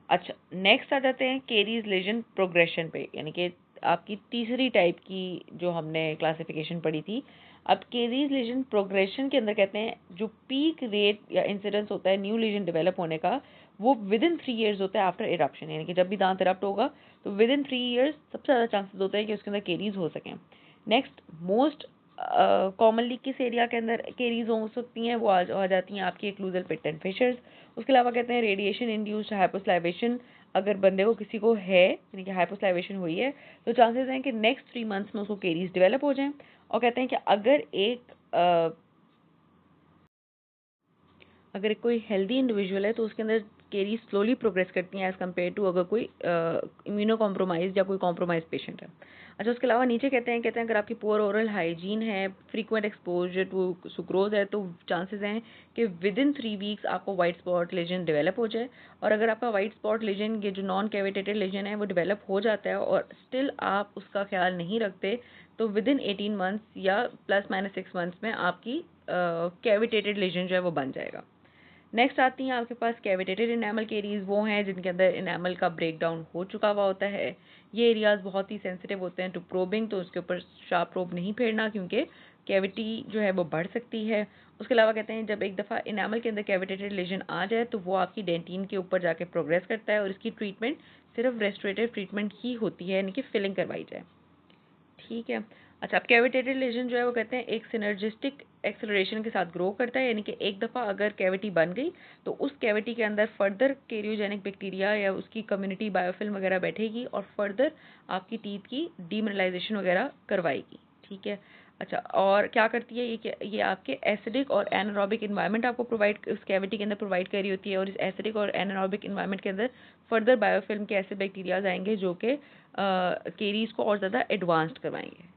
Speaker 1: अच्छा, नेक्स्ट आ जाते हैं केरीज लीजन प्रोग्रेशन पे, यानी कि आपकी तीसरी टाइप की जो हमने क्लासिफिकेशन पढ़ी थी। अब केरीज लीजन प्रोग्रेशन के अंदर कहते हैं जो पीक रेट या इंसिडेंस होता है न्यू लीजन डेवलप होने का वो विद इन 3 ईयर्स होता है आफ्टर इरप्शन, यानी कि जब भी दांत इरप्ट होगा तो विद इन 3 ईयर्स सबसे ज़्यादा चांसेस होते हैं कि उसके अंदर केरीज हो सकें। नेक्स्ट मोस्ट कॉमनली किस एरिया के अंदर केरीज हो सकती हैं, वो आ जाती हैं आपकी एक्लूजल पिट एंड फिशर्स। उसके अलावा कहते हैं रेडिएशन इंड्यूस्ड हाइपोस्लाइवेशन, अगर बंदे को किसी को है यानी कि हाइपोस्लाइवेशन हुई है तो चांसेस हैं कि नेक्स्ट 3 मंथ्स में उसको केरीज डेवलप हो जाएं। और कहते हैं कि अगर कोई हेल्दी इंडिविजुअल है तो उसके अंदर केरीज स्लोली प्रोग्रेस करती हैं एज़ कम्पेयर टू अगर कोई इम्यूनो कॉम्प्रोमाइज या कोई कॉम्प्रोमाइज पेशेंट है। अच्छा, उसके अलावा नीचे कहते हैं अगर आपकी पुअर ओरल हाइजीन है, फ्रीक्वेंट एक्सपोजर टू सुक्रोज है तो चांसेस हैं कि विद इन 3 वीक्स आपको वाइट स्पॉट लेजन डेवलप हो जाए। और अगर आपका वाइट स्पॉट लेजन ये जो नॉन कैविटेटेड लेजन है वो डेवलप हो जाता है और स्टिल आप उसका ख्याल नहीं रखते तो विद इन 18 मंथ्स या ±6 मंथ्स में आपकी कैविटेटेड लेजन जो है वो बन जाएगा। नेक्स्ट आती हैं आपके पास कैविटेटेड इनेमल केरीज, वो हैं जिनके अंदर इनेमल का ब्रेकडाउन हो चुका हुआ होता है। ये एरियाज बहुत ही सेंसिटिव होते हैं टू प्रोबिंग, तो उसके ऊपर शार्प प्रोब नहीं फेरना क्योंकि कैविटी जो है वो बढ़ सकती है। उसके अलावा कहते हैं जब एक दफ़ा इनेमल के अंदर कैविटेटेड लेजन आ जाए तो वो आपकी डेंटिन के ऊपर जाके प्रोग्रेस करता है और इसकी ट्रीटमेंट सिर्फ रेस्टोरेटिव ट्रीटमेंट ही होती है, यानी कि फिलिंग करवाई जाए, ठीक है। अच्छा, अब कैविटेटेड लेजन जो है वो कहते हैं एक सिनर्जिस्टिक एक्सेलरेशन के साथ ग्रो करता है, यानी कि एक दफ़ा अगर कैविटी बन गई तो उस कैविटी के अंदर फर्दर कैरियोजेनिक बैक्टीरिया या उसकी कम्युनिटी बायोफिल्म वगैरह बैठेगी और फर्दर आपकी टीथ की डीमिनरलाइजेशन वगैरह करवाएगी, ठीक है। अच्छा, और क्या करती है ये आपके एसिडिक और एनारोबिक इन्वायरमेंट आपको प्रोवाइड उस कैविटी के अंदर प्रोवाइड कर रही होती है और इस एसिडिक और एनारोबिक इन्वायरमेंट के अंदर फर्दर बायोफिल्म के ऐसे बैक्टीरियाज आएंगे जो कि केरीज को और ज़्यादा एडवांस्ड करवाएंगे,